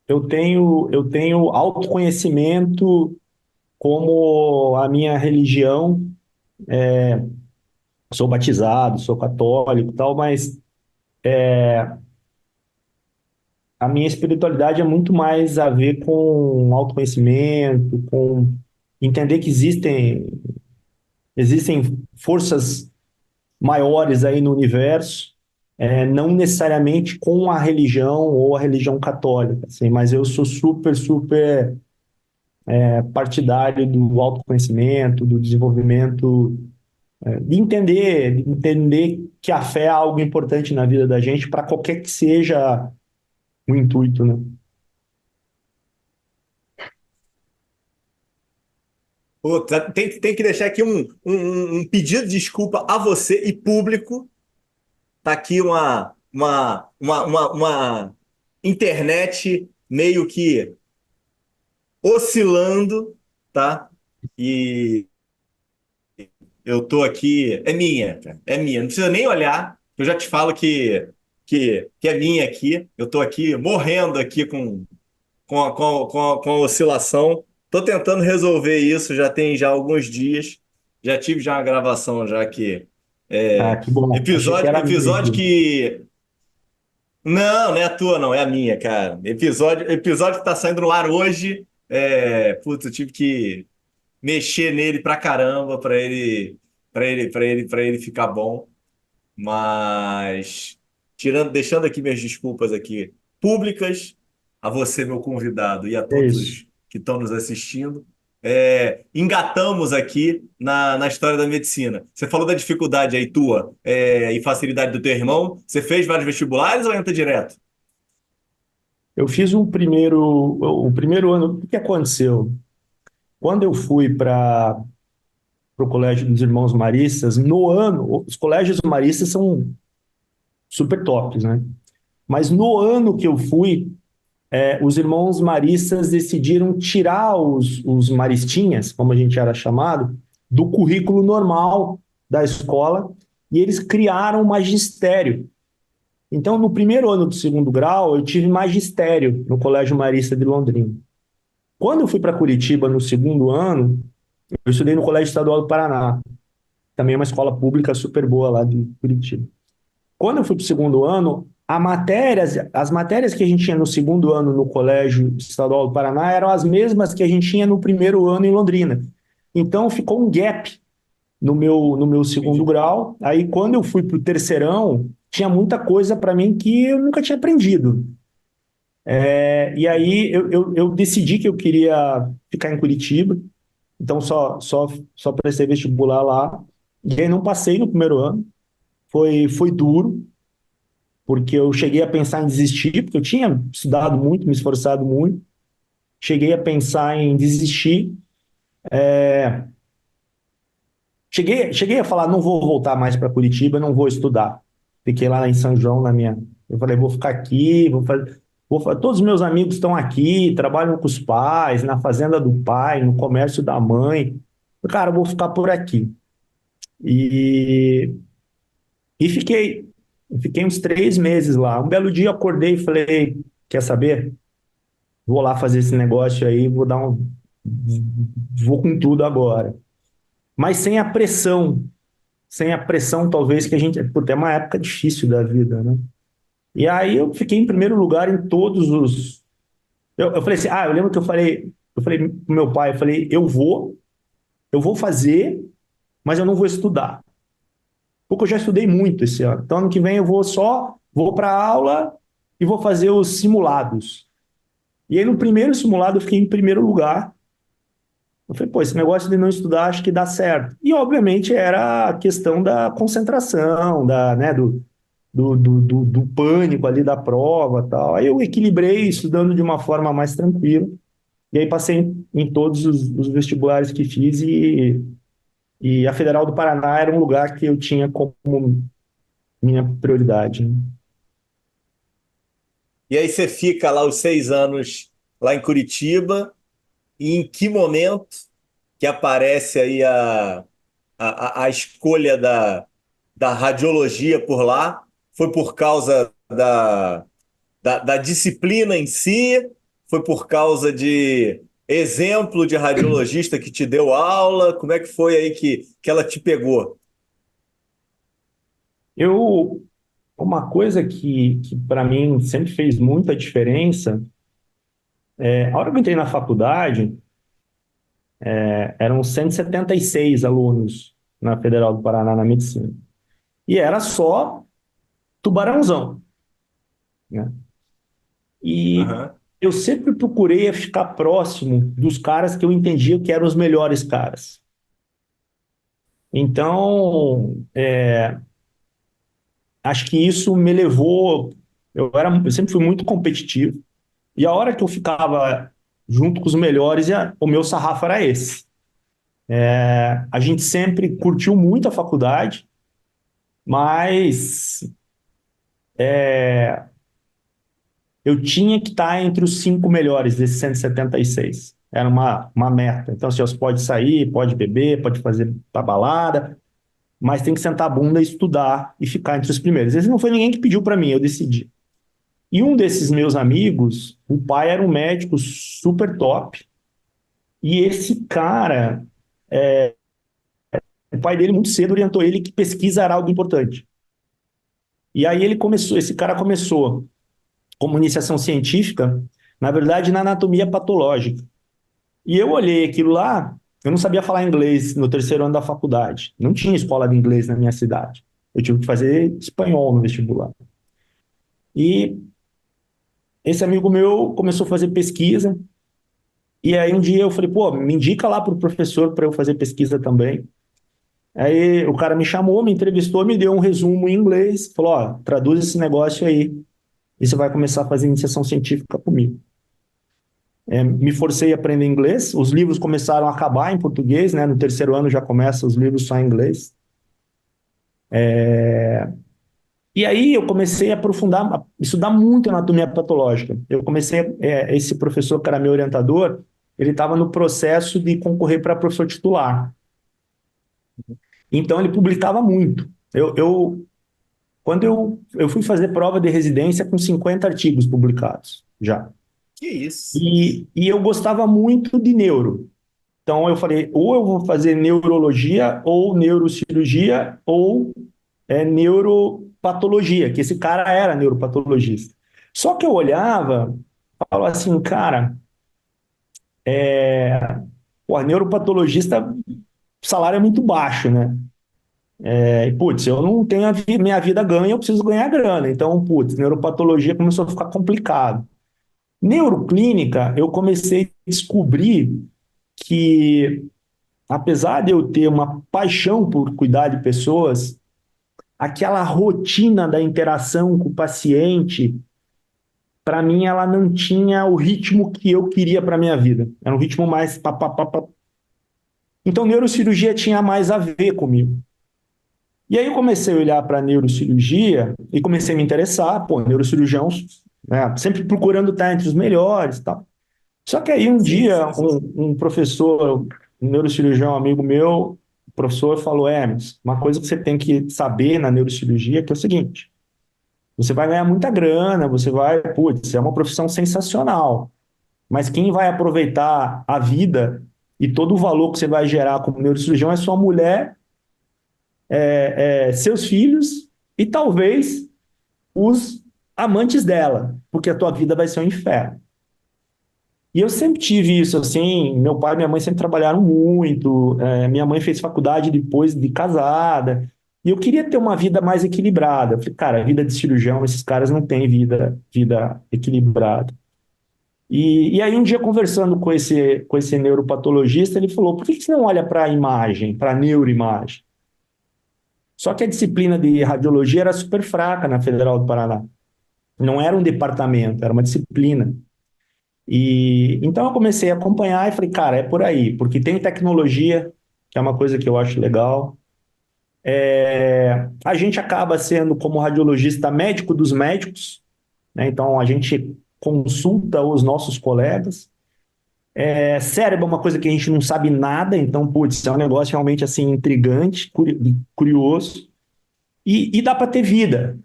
eu tenho autoconhecimento como a minha religião, sou batizado, sou católico e tal, mas a minha espiritualidade é muito mais a ver com autoconhecimento, com entender que existem forças maiores aí no universo, não necessariamente com a religião ou a religião católica, assim, mas eu sou super, super partidário do autoconhecimento, do desenvolvimento, de entender que a fé é algo importante na vida da gente, para qualquer que seja o intuito, né? Pô, tem que deixar aqui um pedido de desculpa a você e público. Tá aqui uma internet meio que oscilando, tá? E eu tô aqui. É minha, cara. É minha. Não precisa nem olhar. Eu já te falo que é minha aqui. Eu tô aqui morrendo aqui com a oscilação. Tô tentando resolver isso já alguns dias. Já tive já uma gravação já que Ah, é, que bom. Achei que era a minha episódio aqui. que não é a tua, não, é a minha, cara. Episódio que tá saindo no ar hoje. Putz, eu tive que mexer nele pra caramba para ele ficar bom. Mas deixando aqui minhas desculpas aqui públicas a você, meu convidado, e a É isso. todos que estão nos assistindo. Engatamos aqui na história da medicina. Você falou da dificuldade aí tua, e facilidade do teu irmão. Você fez vários vestibulares ou entra direto? Eu fiz o primeiro ano. O que aconteceu? Quando eu fui para o Colégio dos Irmãos Maristas, no ano, os colégios maristas são super tops, né? Mas no ano que eu fui, os irmãos maristas decidiram tirar os maristinhas, como a gente era chamado, do currículo normal da escola e eles criaram o magistério. Então, no primeiro ano do segundo grau, eu tive magistério no Colégio Marista de Londrina. Quando eu fui para Curitiba no segundo ano, eu estudei no Colégio Estadual do Paraná, também é uma escola pública super boa lá de Curitiba. Quando eu fui para o segundo ano, as matérias que a gente tinha no segundo ano no Colégio Estadual do Paraná eram as mesmas que a gente tinha no primeiro ano em Londrina. Então ficou um gap no meu segundo Entendi. grau. Aí quando eu fui para o terceirão, tinha muita coisa para mim que eu nunca tinha aprendido. E aí eu decidi que eu queria ficar em Curitiba, então só prestei vestibular lá. E aí não passei no primeiro ano, foi duro, porque eu cheguei a pensar em desistir, porque eu tinha estudado muito, me esforçado muito. Cheguei a pensar em desistir. Cheguei a falar, não vou voltar mais para Curitiba, não vou estudar. Fiquei lá em São João, na minha. Eu falei, vou ficar aqui, todos os meus amigos estão aqui, trabalham com os pais, na fazenda do pai, no comércio da mãe. Cara, eu vou ficar por aqui. E, e fiquei uns 3 meses lá. Um belo dia eu acordei e falei, quer saber? Vou lá fazer esse negócio aí, vou com tudo agora. Mas sem a pressão talvez que a gente, porque é uma época difícil da vida, né? E aí eu fiquei em primeiro lugar em todos os. Eu falei assim, eu lembro que eu falei pro meu pai, eu falei, eu vou fazer, mas eu não vou estudar. Porque eu já estudei muito esse ano. Então ano que vem eu vou para a aula e vou fazer os simulados. E aí no primeiro simulado eu fiquei em primeiro lugar. Eu falei, pô, esse negócio de não estudar acho que dá certo. E obviamente era a questão da concentração, né, do pânico ali da prova e tal. Aí eu equilibrei estudando de uma forma mais tranquila. E aí passei em todos os vestibulares que fiz e a Federal do Paraná era um lugar que eu tinha como minha prioridade, né? E aí você fica lá os 6 anos lá em Curitiba, e em que momento que aparece aí a escolha da radiologia por lá? Foi por causa da disciplina em si? Foi por causa de exemplo de radiologista que te deu aula? Como é que foi aí que ela te pegou? Eu, uma coisa que para mim sempre fez muita diferença, a hora que eu entrei na faculdade, eram 176 alunos na Federal do Paraná na medicina. E era só tubarãozão, né? E Aham. eu sempre procurei ficar próximo dos caras que eu entendia que eram os melhores caras. Então, acho que isso me levou. Eu sempre fui muito competitivo. E a hora que eu ficava junto com os melhores, o meu sarrafo era esse. A gente sempre curtiu muito a faculdade, mas eu tinha que estar entre os 5 melhores desses 176. Era uma meta. Então, assim, você pode sair, pode beber, pode fazer a balada, mas tem que sentar a bunda, estudar e ficar entre os primeiros. Esse não foi ninguém que pediu para mim, eu decidi. E um desses meus amigos, o pai era um médico super top, e esse cara, o pai dele muito cedo orientou ele que pesquisa era algo importante. E aí esse cara começou como iniciação científica, na verdade, na anatomia patológica. E eu olhei aquilo lá, eu não sabia falar inglês no terceiro ano da faculdade. Não tinha escola de inglês na minha cidade. Eu tive que fazer espanhol no vestibular. E esse amigo meu começou a fazer pesquisa, e aí um dia eu falei, pô, me indica lá para o professor para eu fazer pesquisa também. Aí o cara me chamou, me entrevistou, me deu um resumo em inglês, falou, ó, traduz esse negócio aí, e você vai começar a fazer iniciação científica comigo. Me forcei a aprender inglês, os livros começaram a acabar em português, né? No terceiro ano já começa os livros só em inglês. E aí eu comecei a aprofundar, a estudar muito anatomia patológica. Eu comecei, esse professor que era meu orientador, ele estava no processo de concorrer para professor titular. Então ele publicava muito. Quando eu fui fazer prova de residência com 50 artigos publicados já. Que isso? E eu gostava muito de neuro. Então eu falei, ou eu vou fazer neurologia, ou neurocirurgia, ou neuropatologia, que esse cara era neuropatologista. Só que eu olhava, falava assim, cara, pô, neuropatologista, o salário é muito baixo, né? Putz, eu não tenho minha vida ganha, eu preciso ganhar grana. Então, putz, neuropatologia começou a ficar complicado. Neuroclínica, eu comecei a descobrir que, apesar de eu ter uma paixão por cuidar de pessoas, aquela rotina da interação com o paciente, para mim, ela não tinha o ritmo que eu queria para minha vida. Era um ritmo mais pá, pá, pá, pá. Então, neurocirurgia tinha mais a ver comigo. E aí eu comecei a olhar para a neurocirurgia e comecei a me interessar, pô, neurocirurgiãos, né, sempre procurando estar entre os melhores e tal. Só que aí um Sim, dia sim, sim. um professor, um neurocirurgião amigo meu, o professor falou, Hermes, uma coisa que você tem que saber na neurocirurgia que é o seguinte, você vai ganhar muita grana, você vai, putz, é uma profissão sensacional, mas quem vai aproveitar a vida e todo o valor que você vai gerar como neurocirurgião é sua mulher, seus filhos e talvez os amantes dela, porque a tua vida vai ser um inferno. E eu sempre tive isso, assim, meu pai e minha mãe sempre trabalharam muito, minha mãe fez faculdade depois de casada, e eu queria ter uma vida mais equilibrada. Eu falei, cara, vida de cirurgião, esses caras não têm vida equilibrada. E aí um dia conversando com esse neuropatologista, ele falou, por que você não olha para a imagem, para a neuroimagem? Só que a disciplina de radiologia era super fraca na Federal do Paraná. Não era um departamento, era uma disciplina. E então eu comecei a acompanhar e falei, cara, é por aí, porque tem tecnologia, que é uma coisa que eu acho legal. A gente acaba sendo, como radiologista, médico dos médicos, né? Então a gente consulta os nossos colegas. Cérebro é uma coisa que a gente não sabe nada, então, putz, é um negócio realmente assim intrigante, curioso. E dá para ter vida.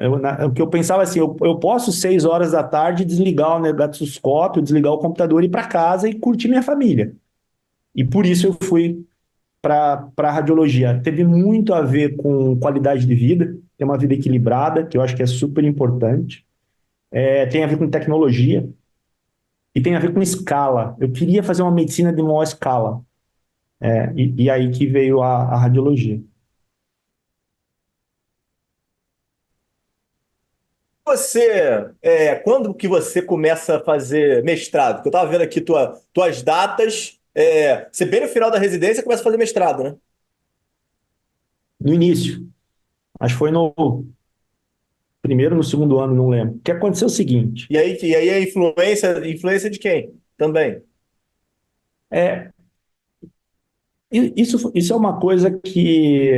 O que eu pensava assim, eu posso 6 horas da tarde desligar o negatoscópio, desligar o computador, ir para casa e curtir minha família. E por isso eu fui para a radiologia. Teve muito a ver com qualidade de vida, ter uma vida equilibrada, que eu acho que é super importante. Tem a ver com tecnologia e tem a ver com escala. Eu queria fazer uma medicina de maior escala. E aí que veio a radiologia. Quando que você começa a fazer mestrado? Porque eu estava vendo aqui tuas datas. Você bem no final da residência começa a fazer mestrado, né? No início, acho que foi no primeiro ou no segundo ano, não lembro. O que aconteceu é o seguinte: E aí a influência de quem? Também. é, Isso é uma coisa que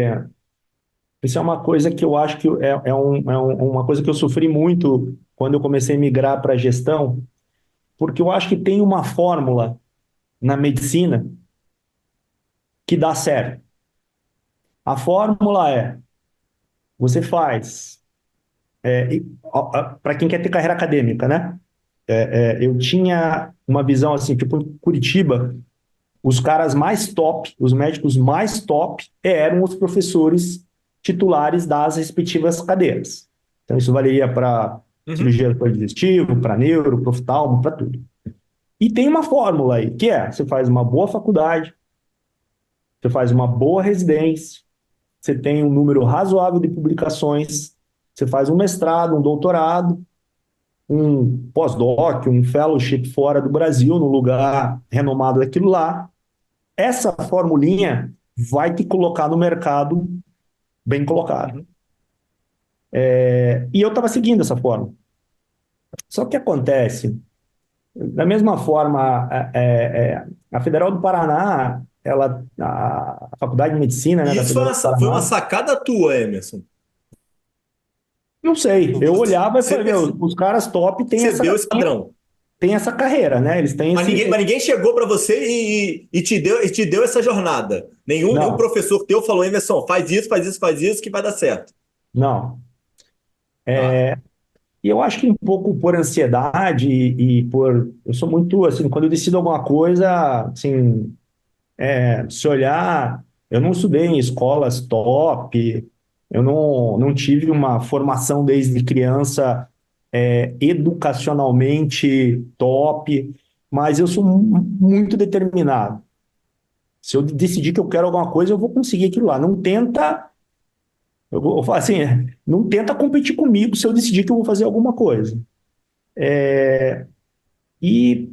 isso é uma coisa que eu acho que uma coisa que eu sofri muito quando eu comecei a migrar para a gestão, porque eu acho que tem uma fórmula na medicina que dá certo. A fórmula é: você faz, para quem quer ter carreira acadêmica, né? Eu tinha uma visão assim, tipo, em Curitiba, os caras mais top, os médicos mais top, eram os professores titulares das respectivas cadeiras. Então, isso valeria para Uhum. cirurgia do digestivo, para neuro, para oftalmo, para tudo. E tem uma fórmula aí, que é: você faz uma boa faculdade, você faz uma boa residência, você tem um número razoável de publicações, você faz um mestrado, um doutorado, um pós-doc, um fellowship fora do Brasil, num lugar renomado daquilo lá. Essa formulinha vai te colocar no mercado bem colocado. Uhum. E eu estava seguindo essa forma. Só que acontece, da mesma forma, a Federal do Paraná, a Faculdade de Medicina, né, E da isso foi Federal uma, do foi uma Paraná, sacada tua, Emerson. não sei, eu olhava e Você falei, meu, os caras top percebeu esse padrão. têm essa carreira, né? Eles têm Mas ninguém chegou para você e te deu essa jornada. Nenhum Não, professor teu falou, Emerson, faz isso, faz isso, faz isso, que vai dar certo. não. Tá. E eu acho que um pouco por ansiedade por... Eu sou muito, assim, quando eu decido alguma coisa, assim, se olhar, eu não estudei em escolas top, eu não tive uma formação desde criança educacionalmente top, mas eu sou muito determinado. Se eu decidir que eu quero alguma coisa, eu vou conseguir aquilo lá. Não tenta, eu falo assim, não tenta competir comigo se eu decidir que eu vou fazer alguma coisa. E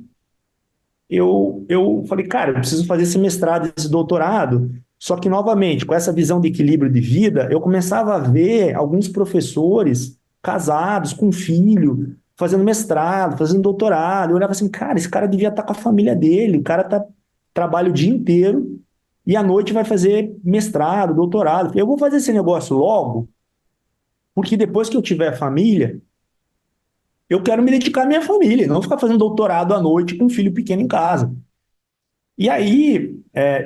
eu falei, cara, eu preciso fazer esse mestrado, esse doutorado. Só que, novamente, com essa visão de equilíbrio de vida, eu começava a ver alguns professores casados, com filho, fazendo mestrado, fazendo doutorado. Eu olhava assim, cara, esse cara devia estar com a família dele, o cara trabalha o dia inteiro e à noite vai fazer mestrado, doutorado. Eu vou fazer esse negócio logo, porque depois que eu tiver família, eu quero me dedicar à minha família, não ficar fazendo doutorado à noite com um filho pequeno em casa. E aí,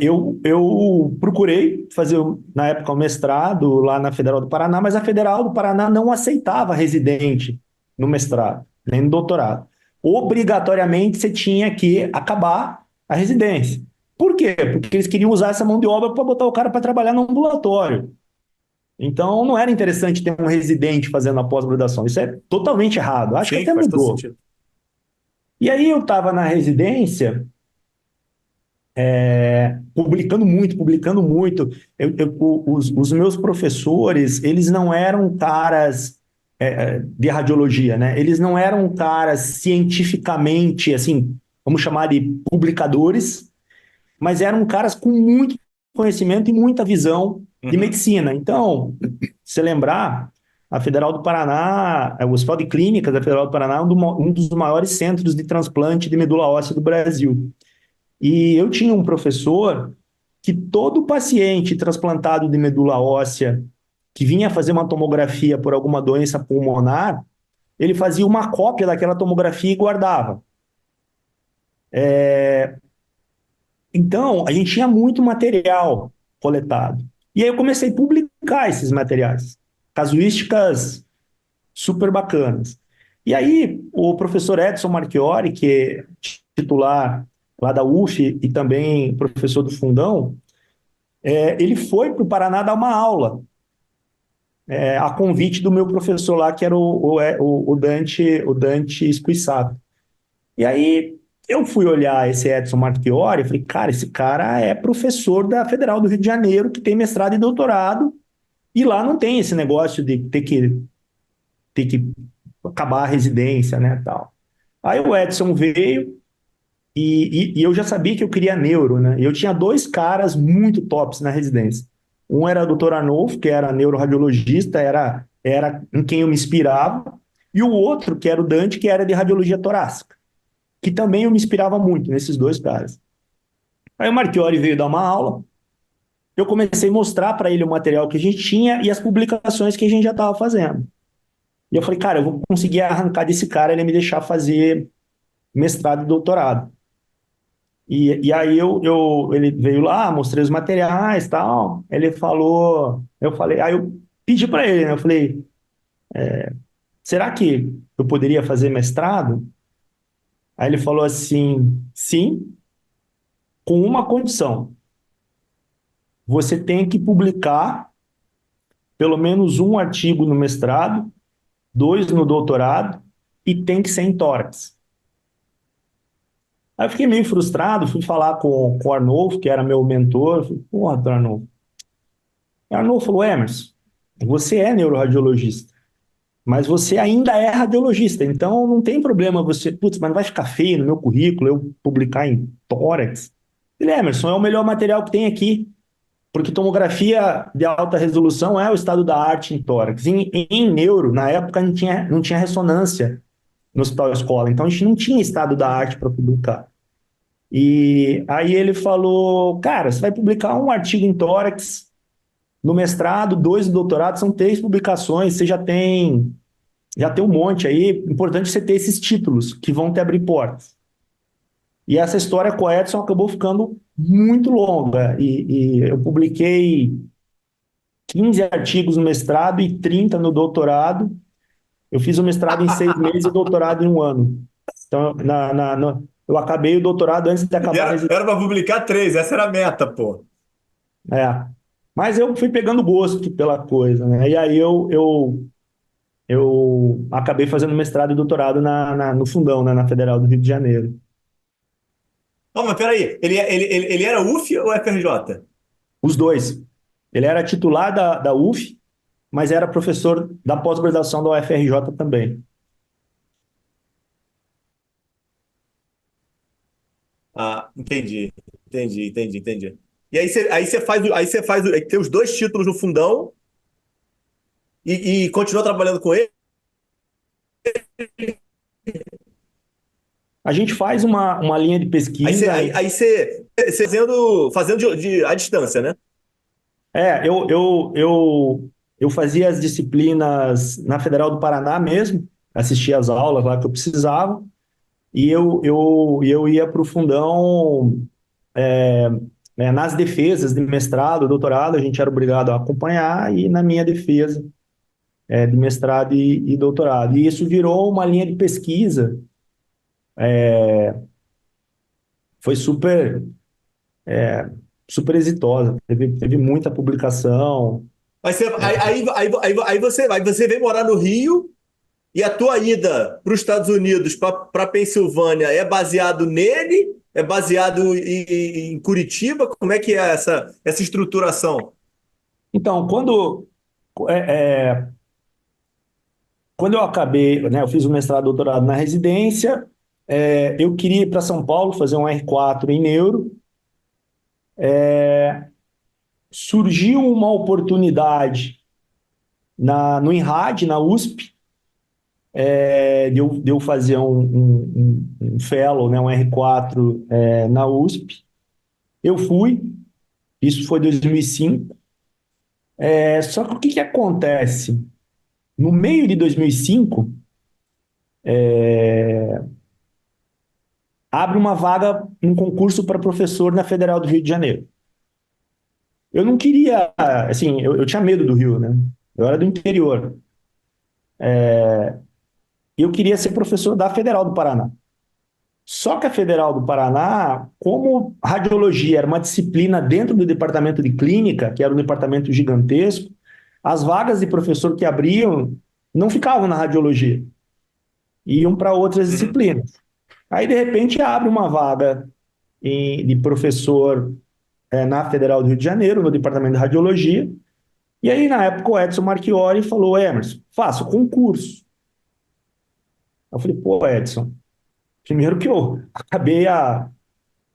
eu procurei fazer, na época, um mestrado lá na Federal do Paraná, mas a Federal do Paraná não aceitava residente no mestrado, nem no doutorado. Obrigatoriamente, você tinha que acabar a residência. Por quê? Porque eles queriam usar essa mão de obra para botar o cara para trabalhar no ambulatório. Então, não era interessante ter um residente fazendo a pós-graduação. Isso é totalmente errado. Acho que Sim, até faz todo mudou. sentido. E aí, eu estava na residência publicando muito, publicando muito. Os meus professores, eles não eram caras de radiologia, né? Eles não eram caras cientificamente, assim, vamos chamar de publicadores, mas eram caras com muito conhecimento e muita visão de Uhum. medicina. Então, se lembrar, a Federal do Paraná, o Hospital de Clínicas da Federal do Paraná é um dos maiores centros de transplante de medula óssea do Brasil. E eu tinha um professor que todo paciente transplantado de medula óssea que vinha fazer uma tomografia por alguma doença pulmonar, ele fazia uma cópia daquela tomografia e guardava. Então, a gente tinha muito material coletado. E aí eu comecei a publicar esses materiais, casuísticas super bacanas. E aí, o professor Edson Marchiori, que é titular lá da UF e também professor do Fundão, ele foi para o Paraná dar uma aula, a convite do meu professor lá, que era o Dante Squissato. E aí eu fui olhar esse Edson Marchiori e falei, cara, esse cara é professor da Federal do Rio de Janeiro, que tem mestrado e doutorado, e lá não tem esse negócio de ter que acabar a residência, né, tal. Aí o Edson veio e eu já sabia que eu queria neuro, né? Eu tinha dois caras muito tops na residência. Um era o Dr. Arnolfo, que era neuroradiologista, era em quem eu me inspirava, e o outro, que era o Dante, que era de radiologia torácica, que também eu me inspirava muito nesses dois caras. Aí o Marchiori veio dar uma aula, eu comecei a mostrar para ele o material que a gente tinha e as publicações que a gente já estava fazendo. E eu falei, cara, eu vou conseguir arrancar desse cara ele me deixar fazer mestrado e doutorado. E aí ele veio lá, mostrei os materiais e tal. Ele falou, eu falei, aí eu pedi para ele, né? Eu falei, será que eu poderia fazer mestrado? Aí ele falou assim, sim, com uma condição. Você tem que publicar pelo menos um artigo no mestrado, dois no doutorado e tem que ser em tórax. Aí eu fiquei meio frustrado, fui falar com o Arnolfo, que era meu mentor. Falei, porra, Arnolfo. E o Arnolfo falou, Emerson, você é neuroradiologista, mas você ainda é radiologista, então não tem problema você, putz, mas não vai ficar feio no meu currículo eu publicar em tórax. Ele, Emerson, é o melhor material que tem aqui, porque tomografia de alta resolução é o estado da arte em tórax. Em neuro, na época, não tinha ressonância no hospital escola, então a gente não tinha estado da arte para publicar. E aí ele falou, cara, você vai publicar um artigo em tórax no mestrado, dois no doutorado, são 3 publicações, você já tem um monte aí, importante você ter esses títulos que vão te abrir portas. E essa história com o Edson acabou ficando muito longa, e eu publiquei 15 artigos no mestrado e 30 no doutorado. Eu fiz o mestrado em 6 meses e o doutorado em um ano. Então, eu acabei o doutorado antes de acabar a residência. Era para publicar 3, essa era a meta, pô. É. Mas eu fui pegando gosto pela coisa, né? E aí eu acabei fazendo mestrado e doutorado no Fundão, né? Na Federal do Rio de Janeiro. Oh, mas peraí, ele era UF ou FRJ? Os dois. Ele era titular da UF, mas era professor da pós-graduação da UFRJ também. Ah, entendi. E aí tem os dois títulos no fundão e continua trabalhando com ele? A gente faz uma linha de Aí você, pesquisa. aí, aí você fazendo à distância, né? Eu fazia as disciplinas na Federal do Paraná mesmo, assistia às aulas lá que eu precisava, e eu ia para o fundão, nas defesas de mestrado, doutorado, a gente era obrigado a acompanhar, e na minha defesa de mestrado e doutorado. E isso virou uma linha de pesquisa, foi super exitosa, teve muita publicação. Aí você vem morar no Rio e a tua ida para os Estados Unidos, para Pensilvânia, é baseado nele? É baseado em Curitiba? Como é que é essa estruturação? Então, é, é, quando eu acabei, né, eu fiz o mestrado e doutorado na residência, eu queria ir para São Paulo fazer um R4 em neuro. Surgiu uma oportunidade no INRAD, na USP, de eu fazer um fellow, né, um R4 na USP. Eu fui, isso foi 2005. Só que o que acontece? No meio de 2005, abre uma vaga, um concurso para professor na Federal do Rio de Janeiro. Eu não queria, assim, eu tinha medo do Rio, né? Eu era do interior. Eu queria ser professor da Federal do Paraná. Só que a Federal do Paraná, como radiologia era uma disciplina dentro do departamento de clínica, que era um departamento gigantesco, as vagas de professor que abriam não ficavam na radiologia, iam para outras Uhum. disciplinas. Aí, de repente, abre uma vaga de professor na Federal do Rio de Janeiro, no departamento de radiologia. E aí, na época, o Edson Marchiori falou, Emerson, faça o concurso. Eu falei, pô, Edson, primeiro que eu acabei a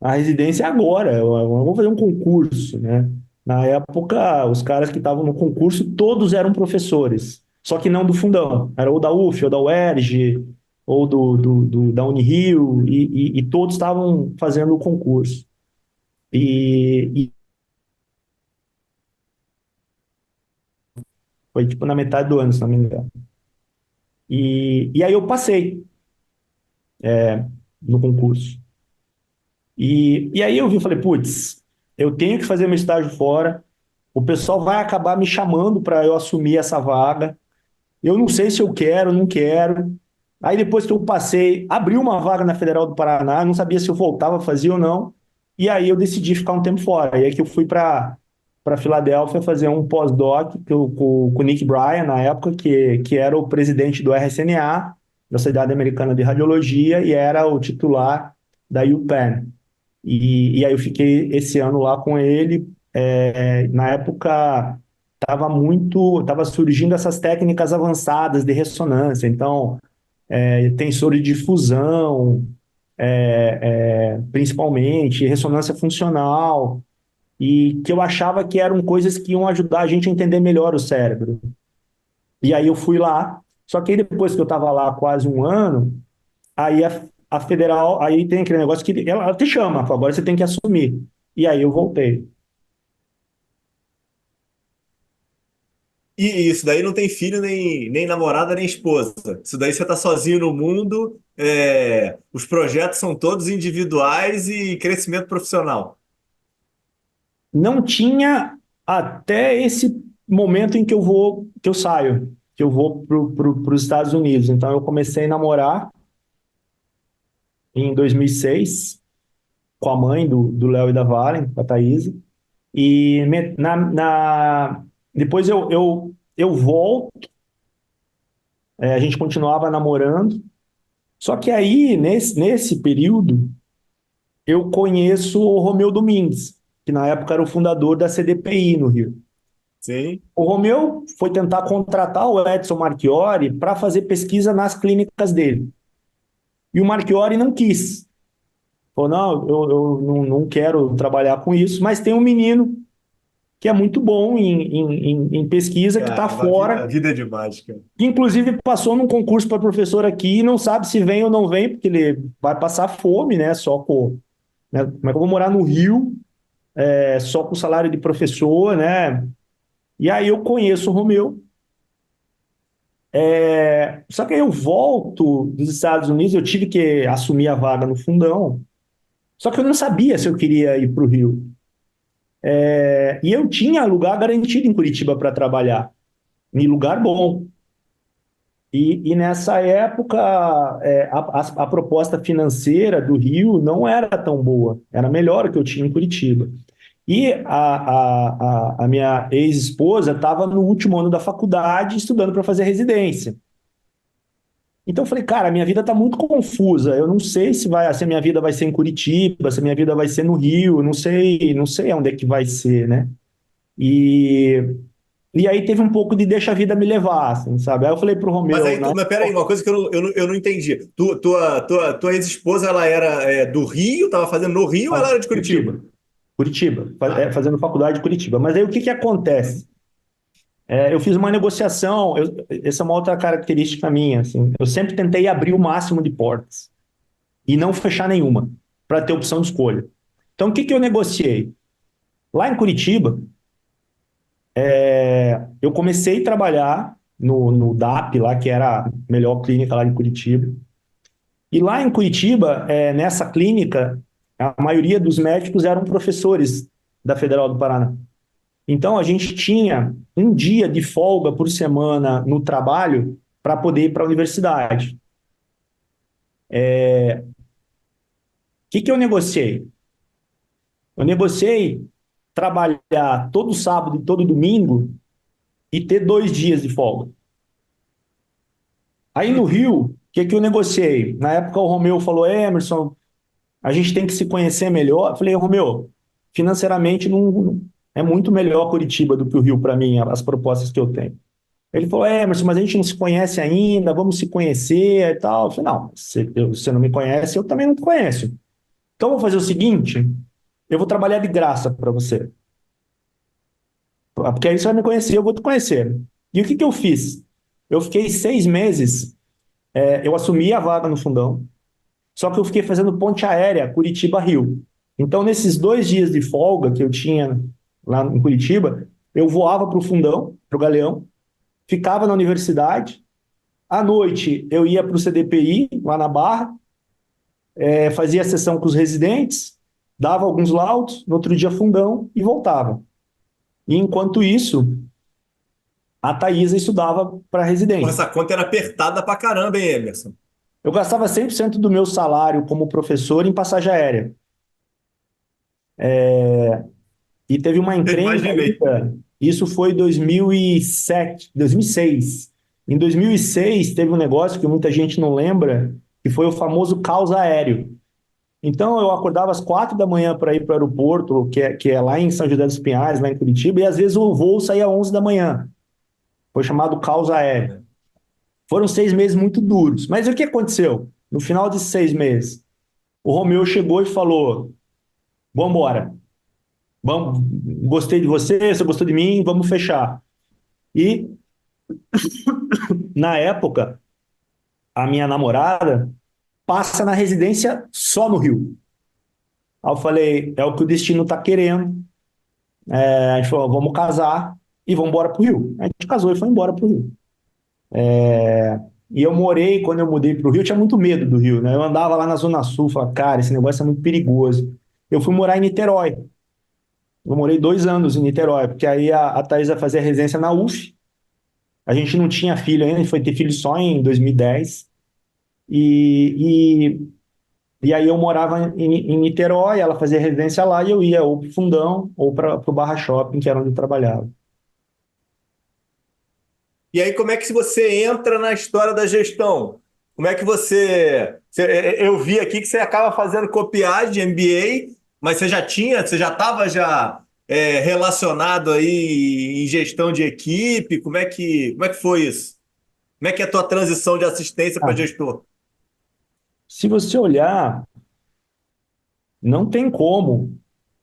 residência agora, eu vou fazer um concurso, né? Na época, os caras que estavam no concurso, todos eram professores, só que não do fundão, era ou da UF, ou da UERJ, ou da Unirio, e todos estavam fazendo o concurso. E Foi tipo na metade do ano, se não me engano. E aí eu passei no concurso. E aí eu vi, falei, putz, eu tenho que fazer meu estágio fora, o pessoal vai acabar me chamando para eu assumir essa vaga. Eu não sei se eu quero, não quero. Aí depois que eu passei, abriu uma vaga na Federal do Paraná, eu não sabia se eu voltava a fazer ou não. E aí eu decidi ficar um tempo fora. E aí que eu fui para Filadélfia fazer um pós-doc com o Nick Bryan, na época, que era o presidente do RSNA, da Sociedade Americana de Radiologia, e era o titular da UPenn. E aí eu fiquei esse ano lá com ele. Na época estava surgindo essas técnicas avançadas de ressonância. Então, tensor de difusão, principalmente, ressonância funcional, e que eu achava que eram coisas que iam ajudar a gente a entender melhor o cérebro. E aí eu fui lá, só que aí depois que eu estava lá quase um ano, aí a federal, aí tem aquele negócio que ela te chama, fala, agora você tem que assumir. E aí eu voltei. E isso daí não tem filho, nem namorada, nem esposa. Isso daí você tá sozinho no mundo, os projetos são todos individuais e crescimento profissional. Não tinha até esse momento em que que eu saio, que eu vou para os Estados Unidos. Então eu comecei a namorar em 2006 com a mãe do Léo e da Valen, com a Thaís. E depois eu volto, a gente continuava namorando. Só que aí, nesse período, eu conheço o Romeu Domingues, que na época era o fundador da CDPI no Rio. Sim. O Romeu foi tentar contratar o Edson Marchiori para fazer pesquisa nas clínicas dele. E o Marchiori não quis. Falou, não, eu não quero trabalhar com isso, mas tem um menino que é muito bom em pesquisa, que está Cara, a fora, vida é demais, cara. que inclusive passou num concurso para professor aqui e não sabe se vem ou não vem, porque ele vai passar fome, né? Só com, né? Como é que eu vou morar no Rio, só com salário de professor, né? E aí eu conheço o Romeu. Só que aí eu volto dos Estados Unidos, eu tive que assumir a vaga no fundão, só que eu não sabia se eu queria ir para o Rio. E eu tinha lugar garantido em Curitiba para trabalhar, em lugar bom. E nessa época, a proposta financeira do Rio não era tão boa, era melhor que eu tinha em Curitiba. E a minha ex-esposa estava no último ano da faculdade estudando para fazer residência. Então eu falei, cara, a minha vida está muito confusa. Eu não sei se a minha vida vai ser em Curitiba, se a minha vida vai ser no Rio, eu não sei onde é que vai ser, né? E, e aí teve um pouco de deixa a vida me levar, assim, sabe? Aí eu falei pro Mas Romeu, aí, né? mas peraí, uma coisa que eu não entendi. Tua ex-esposa, ela era do Rio, estava fazendo no Rio ou ela era de Curitiba? Curitiba. Curitiba, Tá. fazendo faculdade de Curitiba. Mas aí o que que acontece? Eu fiz uma negociação, essa é uma outra característica minha, assim, eu sempre tentei abrir o máximo de portas e não fechar nenhuma, para ter opção de escolha. Então, o que que eu negociei? Lá em Curitiba, eu comecei a trabalhar no DAP, lá, que era a melhor clínica lá em Curitiba. E lá em Curitiba, nessa clínica, a maioria dos médicos eram professores da Federal do Paraná. Então, a gente tinha um dia de folga por semana no trabalho para poder ir para a universidade. O que que eu negociei? Eu negociei trabalhar todo sábado e todo domingo e ter 2 dias de folga. Aí no Rio, o que que eu negociei? Na época o Romeu falou, Emerson, a gente tem que se conhecer melhor. Eu falei, Romeu, financeiramente não, é muito melhor Curitiba do que o Rio para mim, as propostas que eu tenho. Ele falou, Emerson, mas a gente não se conhece ainda, vamos se conhecer e tal. Eu falei, não, você não me conhece, eu também não te conheço. Então, eu vou fazer o seguinte, eu vou trabalhar de graça para você. Porque aí você vai me conhecer, eu vou te conhecer. E o que que eu fiz? Eu fiquei 6 meses, eu assumi a vaga no fundão, só que eu fiquei fazendo ponte aérea Curitiba-Rio. Então, nesses 2 dias de folga que eu tinha lá em Curitiba, eu voava para o fundão, para o Galeão, ficava na universidade. À noite, eu ia para o CDPI, lá na Barra, fazia a sessão com os residentes, dava alguns laudos, no outro dia fundão e voltava. E enquanto isso, a Thaisa estudava para Pô, residência. essa conta era apertada pra caramba, hein, Emerson? Eu gastava 100% do meu salário como professor em passagem aérea. E teve uma Eu encrenca imaginei. ainda, isso foi em 2007, 2006. Em 2006 teve um negócio que muita gente não lembra, que foi o famoso caos aéreo. Então eu acordava às 4 da manhã para ir para o aeroporto, que é lá em São José dos Pinhais, lá em Curitiba, e às vezes o voo saía às 11 da manhã. Foi chamado caos aéreo. Foram 6 meses muito duros. Mas o que aconteceu? No final desses 6 meses, o Romeu chegou e falou: vamos embora. Vamos, gostei de você, você gostou de mim, vamos fechar. E, na época, a minha namorada passa na residência só no Rio. Aí eu falei, é o que o destino está querendo. A gente falou, vamos casar e vamos embora para o Rio. A gente casou e foi embora para o Rio. E eu morei, quando eu mudei para o Rio, eu tinha muito medo do Rio, né? Eu andava lá na Zona Sul, falava, cara, esse negócio é muito perigoso. Eu fui morar em Niterói. Eu morei 2 anos em Niterói, porque aí a Thaisa fazia residência na UF. A gente não tinha filho ainda, a gente foi ter filho só em 2010. E, e aí eu morava em Niterói, ela fazia residência lá e eu ia ou para o Fundão ou para o Barra Shopping, que era onde eu trabalhava. E aí, como é que você entra na história da gestão? Como é que eu vi aqui que você acaba fazendo copiagem de MBA, mas você já estava relacionado aí em gestão de equipe? Como é que foi isso? Como é que é a tua transição de assistência para Ah, gestor? se você olhar, não tem como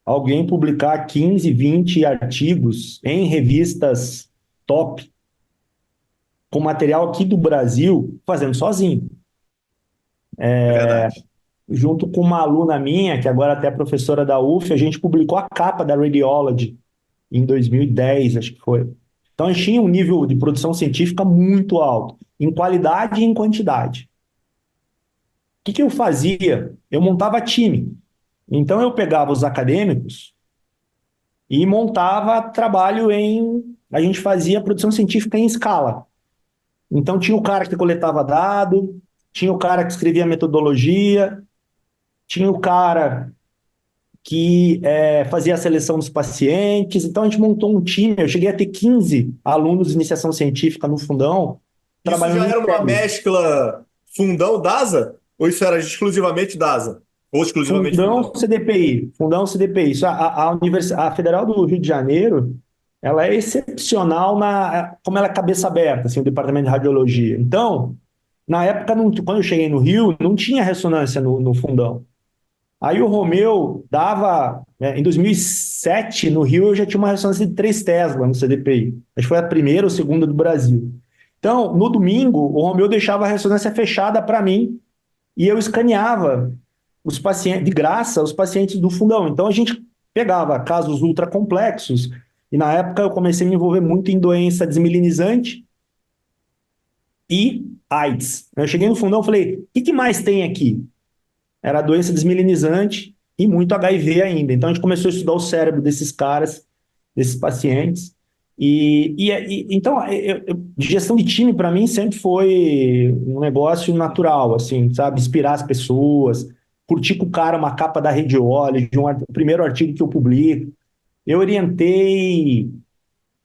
alguém publicar 15, 20 artigos em revistas top com material aqui do Brasil fazendo sozinho. É verdade. Junto com uma aluna minha, que agora até é professora da UF, a gente publicou a capa da Radiology em 2010, acho que foi. Então a gente tinha um nível de produção científica muito alto, em qualidade e em quantidade. O que que eu fazia? Eu montava time. Então eu pegava os acadêmicos e montava trabalho em. A gente fazia produção científica em escala. Então tinha o cara que coletava dado, tinha o cara que escrevia metodologia, tinha o cara que fazia a seleção dos pacientes. Então a gente montou um time. Eu cheguei a ter 15 alunos de iniciação científica no Fundão, Isso trabalhando já em era uma tese. mescla fundão DASA? Ou isso era exclusivamente DASA? Ou exclusivamente Fundão fundão? CDPI, Fundão CDPI. Isso, a Federal do Rio de Janeiro, ela é excepcional como ela é cabeça aberta, assim, o departamento de radiologia. Então, na época, quando eu cheguei no Rio, não tinha ressonância no Fundão. Aí o Romeu dava, em 2007, no Rio, eu já tinha uma ressonância de 3 Tesla no CDPI. Acho que foi a primeira ou segunda do Brasil. Então, no domingo, o Romeu deixava a ressonância fechada para mim e eu escaneava os pacientes, de graça, os pacientes do fundão. Então a gente pegava casos ultra complexos, e na época eu comecei a me envolver muito em doença desmielinizante e AIDS. Eu cheguei no fundão e falei: o que mais tem aqui? Era doença desmielinizante e muito HIV ainda. Então a gente começou a estudar o cérebro desses caras, desses pacientes. Então, gestão de time para mim sempre foi um negócio natural, assim, sabe? Inspirar as pessoas, curtir com o cara uma capa da Radiology, o primeiro artigo que eu publico. Eu orientei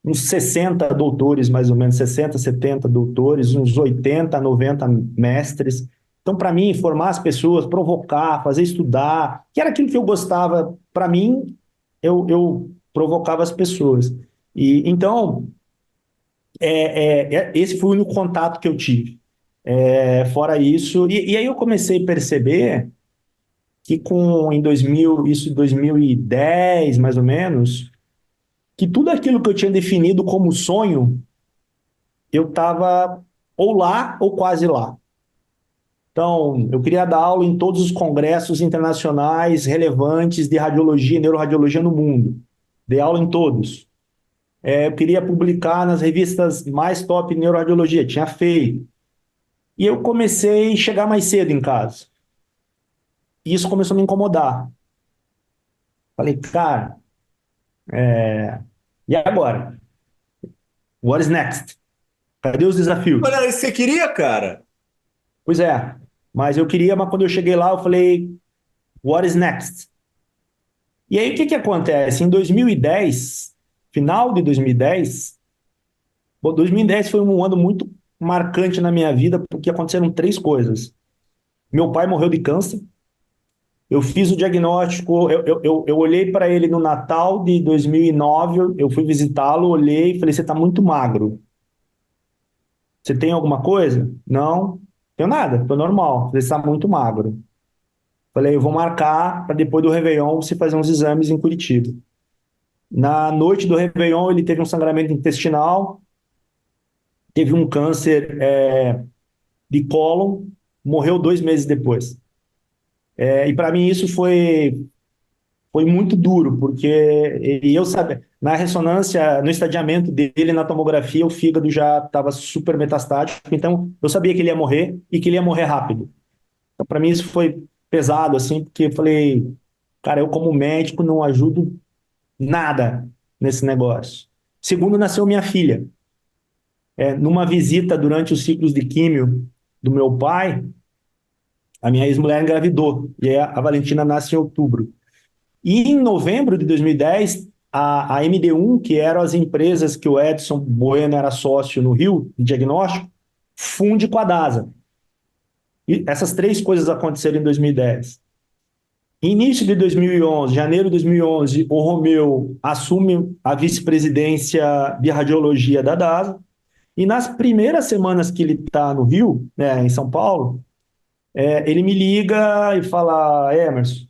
uns 60 doutores, mais ou menos, 60, 70 doutores, uns 80, 90 mestres. Então, para mim, formar as pessoas, provocar, fazer estudar, que era aquilo que eu gostava, para mim, eu provocava as pessoas. E então, esse foi o único contato que eu tive. Fora isso, e aí eu comecei a perceber que em 2000, isso em 2010, mais ou menos, que tudo aquilo que eu tinha definido como sonho, eu estava ou lá ou quase lá. Então, eu queria dar aula em todos os congressos internacionais relevantes de radiologia e neuroradiologia no mundo. Dei aula em todos. Eu queria publicar nas revistas mais top de neuroradiologia, tinha feito. E eu comecei a chegar mais cedo em casa. E isso começou a me incomodar. Falei, cara, e agora? What is next? Cadê os desafios? Olha, isso você queria, cara? Pois é, mas eu queria, mas quando eu cheguei lá, eu falei, what is next? E aí, o que que acontece? Em 2010, final de 2010, bom, 2010 foi um ano muito marcante na minha vida, porque aconteceram três coisas. Meu pai morreu de câncer, eu fiz o diagnóstico, eu olhei para ele no Natal de 2009, eu fui visitá-lo, olhei e falei, você está muito magro. Você tem alguma coisa? Não, tenho nada, estou normal. Você está muito magro. Falei, eu vou marcar para depois do Réveillon você fazer uns exames em Curitiba. Na noite do Réveillon, ele teve um sangramento intestinal, teve um câncer de cólon, morreu 2 meses depois. E para mim isso foi muito duro, porque eu sabia, na ressonância, no estadiamento dele, na tomografia, o fígado já estava super metastático, então eu sabia que ele ia morrer e que ele ia morrer rápido. Então, para mim, isso foi pesado, assim, porque eu falei, cara, eu como médico não ajudo nada nesse negócio. Segundo, nasceu minha filha. Numa visita durante os ciclos de químio do meu pai, a minha ex-mulher engravidou, e aí a Valentina nasce em outubro. E em novembro de 2010, a MD1, que eram as empresas que o Edson Bueno era sócio no Rio, de diagnóstico, funde com a DASA. E essas três coisas aconteceram em 2010. Início de 2011, janeiro de 2011, o Romeu assume a vice-presidência de radiologia da DASA. E nas primeiras semanas que ele está no Rio, né, em São Paulo, ele me liga e fala: Emerson,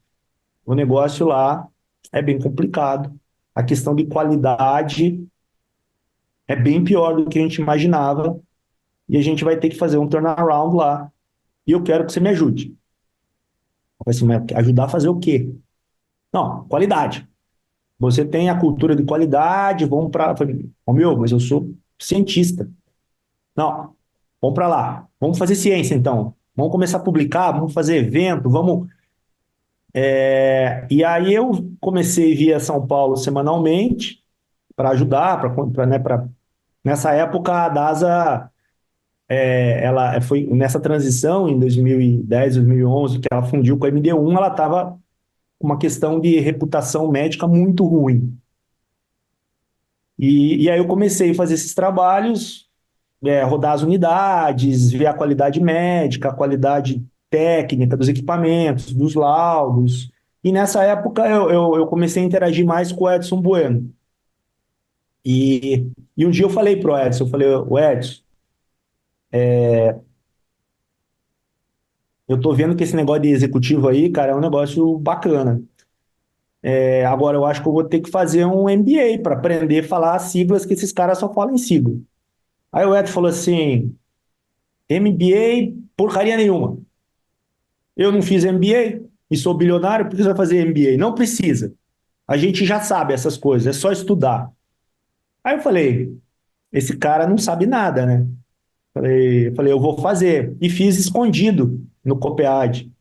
o negócio lá é bem complicado. A questão de qualidade é bem pior do que a gente imaginava. E a gente vai ter que fazer um turnaround lá. E eu quero que você me ajude. Eu falei assim, mas ajudar a fazer o quê? Não, qualidade. Você tem a cultura de qualidade, vamos para. Oh, meu, mas eu sou cientista. Não, vamos para lá. Vamos fazer ciência, então. Vamos começar a publicar, vamos fazer evento, vamos. E aí eu comecei a vir a São Paulo semanalmente para ajudar, né, nessa época a DASA, ela foi nessa transição em 2010, 2011, que ela fundiu com a MD1, ela estava com uma questão de reputação médica muito ruim. E aí eu comecei a fazer esses trabalhos, rodar as unidades, ver a qualidade médica, a qualidade técnica dos equipamentos, dos laudos. E nessa época eu comecei a interagir mais com o Edson Bueno. E um dia eu falei pro Edson, eu falei, o Edson, eu tô vendo que esse negócio de executivo aí, cara, é um negócio bacana. Agora eu acho que eu vou ter que fazer um MBA para aprender a falar as siglas que esses caras só falam em sigla. Aí o Edson falou assim, MBA, porcaria nenhuma. Eu não fiz MBA e sou bilionário, por que você vai fazer MBA? Não precisa. A gente já sabe essas coisas, é só estudar. Aí eu falei, esse cara não sabe nada, né? Eu falei, eu vou fazer. E fiz escondido no Copead.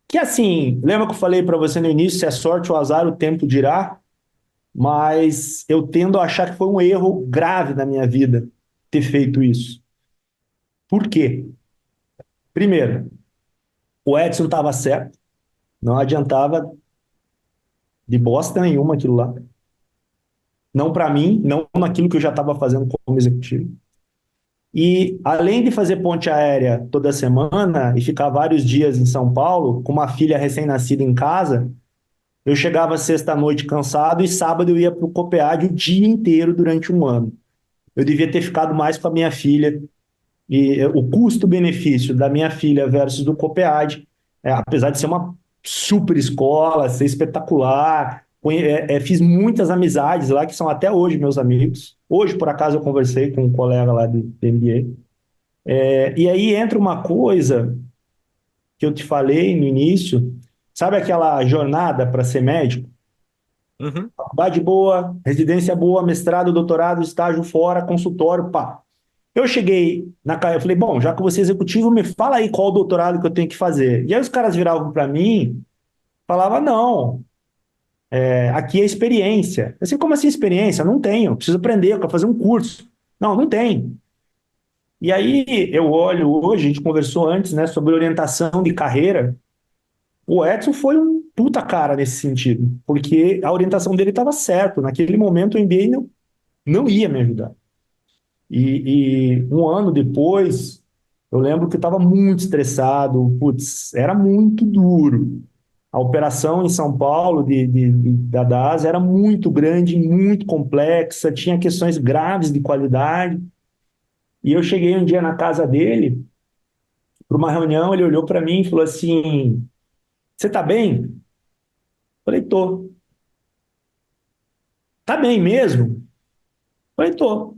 Que assim, lembra que eu falei para você no início, se é sorte ou azar, o tempo dirá, mas eu tendo a achar que foi um erro grave na minha vida ter feito isso. Por quê? Primeiro, o Edson estava certo, não adiantava de bosta nenhuma aquilo lá. Não para mim, não naquilo que eu já estava fazendo como executivo. E além de fazer ponte aérea toda semana e ficar vários dias em São Paulo, com uma filha recém-nascida em casa, eu chegava sexta-noite cansado e sábado eu ia para o Copead o dia inteiro durante um ano. Eu devia ter ficado mais com a minha filha. E o custo-benefício da minha filha versus do Copead, apesar de ser uma super escola, ser espetacular, fiz muitas amizades lá, que são até hoje meus amigos. Hoje, por acaso, eu conversei com um colega lá de MBA. E aí entra uma coisa que eu te falei no início, sabe aquela jornada para ser médico? Uhum. Faculdade boa, residência boa, mestrado, doutorado, estágio fora, consultório, pá. Eu cheguei na casa, eu falei, bom, já que você é executivo, me fala aí qual o doutorado que eu tenho que fazer. E aí os caras viravam para mim, falavam, não, aqui é experiência. Assim, como assim experiência? Não tenho, preciso aprender, eu quero fazer um curso. Não, não tem. E aí eu olho hoje, a gente conversou antes, né, sobre orientação de carreira. O Edson foi um puta cara nesse sentido, porque a orientação dele estava certa. Naquele momento o MBA não ia me ajudar. E um ano depois, eu lembro que eu estava muito estressado, putz, era muito duro. A operação em São Paulo da DAS era muito grande, muito complexa, tinha questões graves de qualidade. E eu cheguei um dia na casa dele, para uma reunião, ele olhou para mim e falou assim: Você tá bem? Eu falei: Tô. Tá bem mesmo? Eu falei: Tô.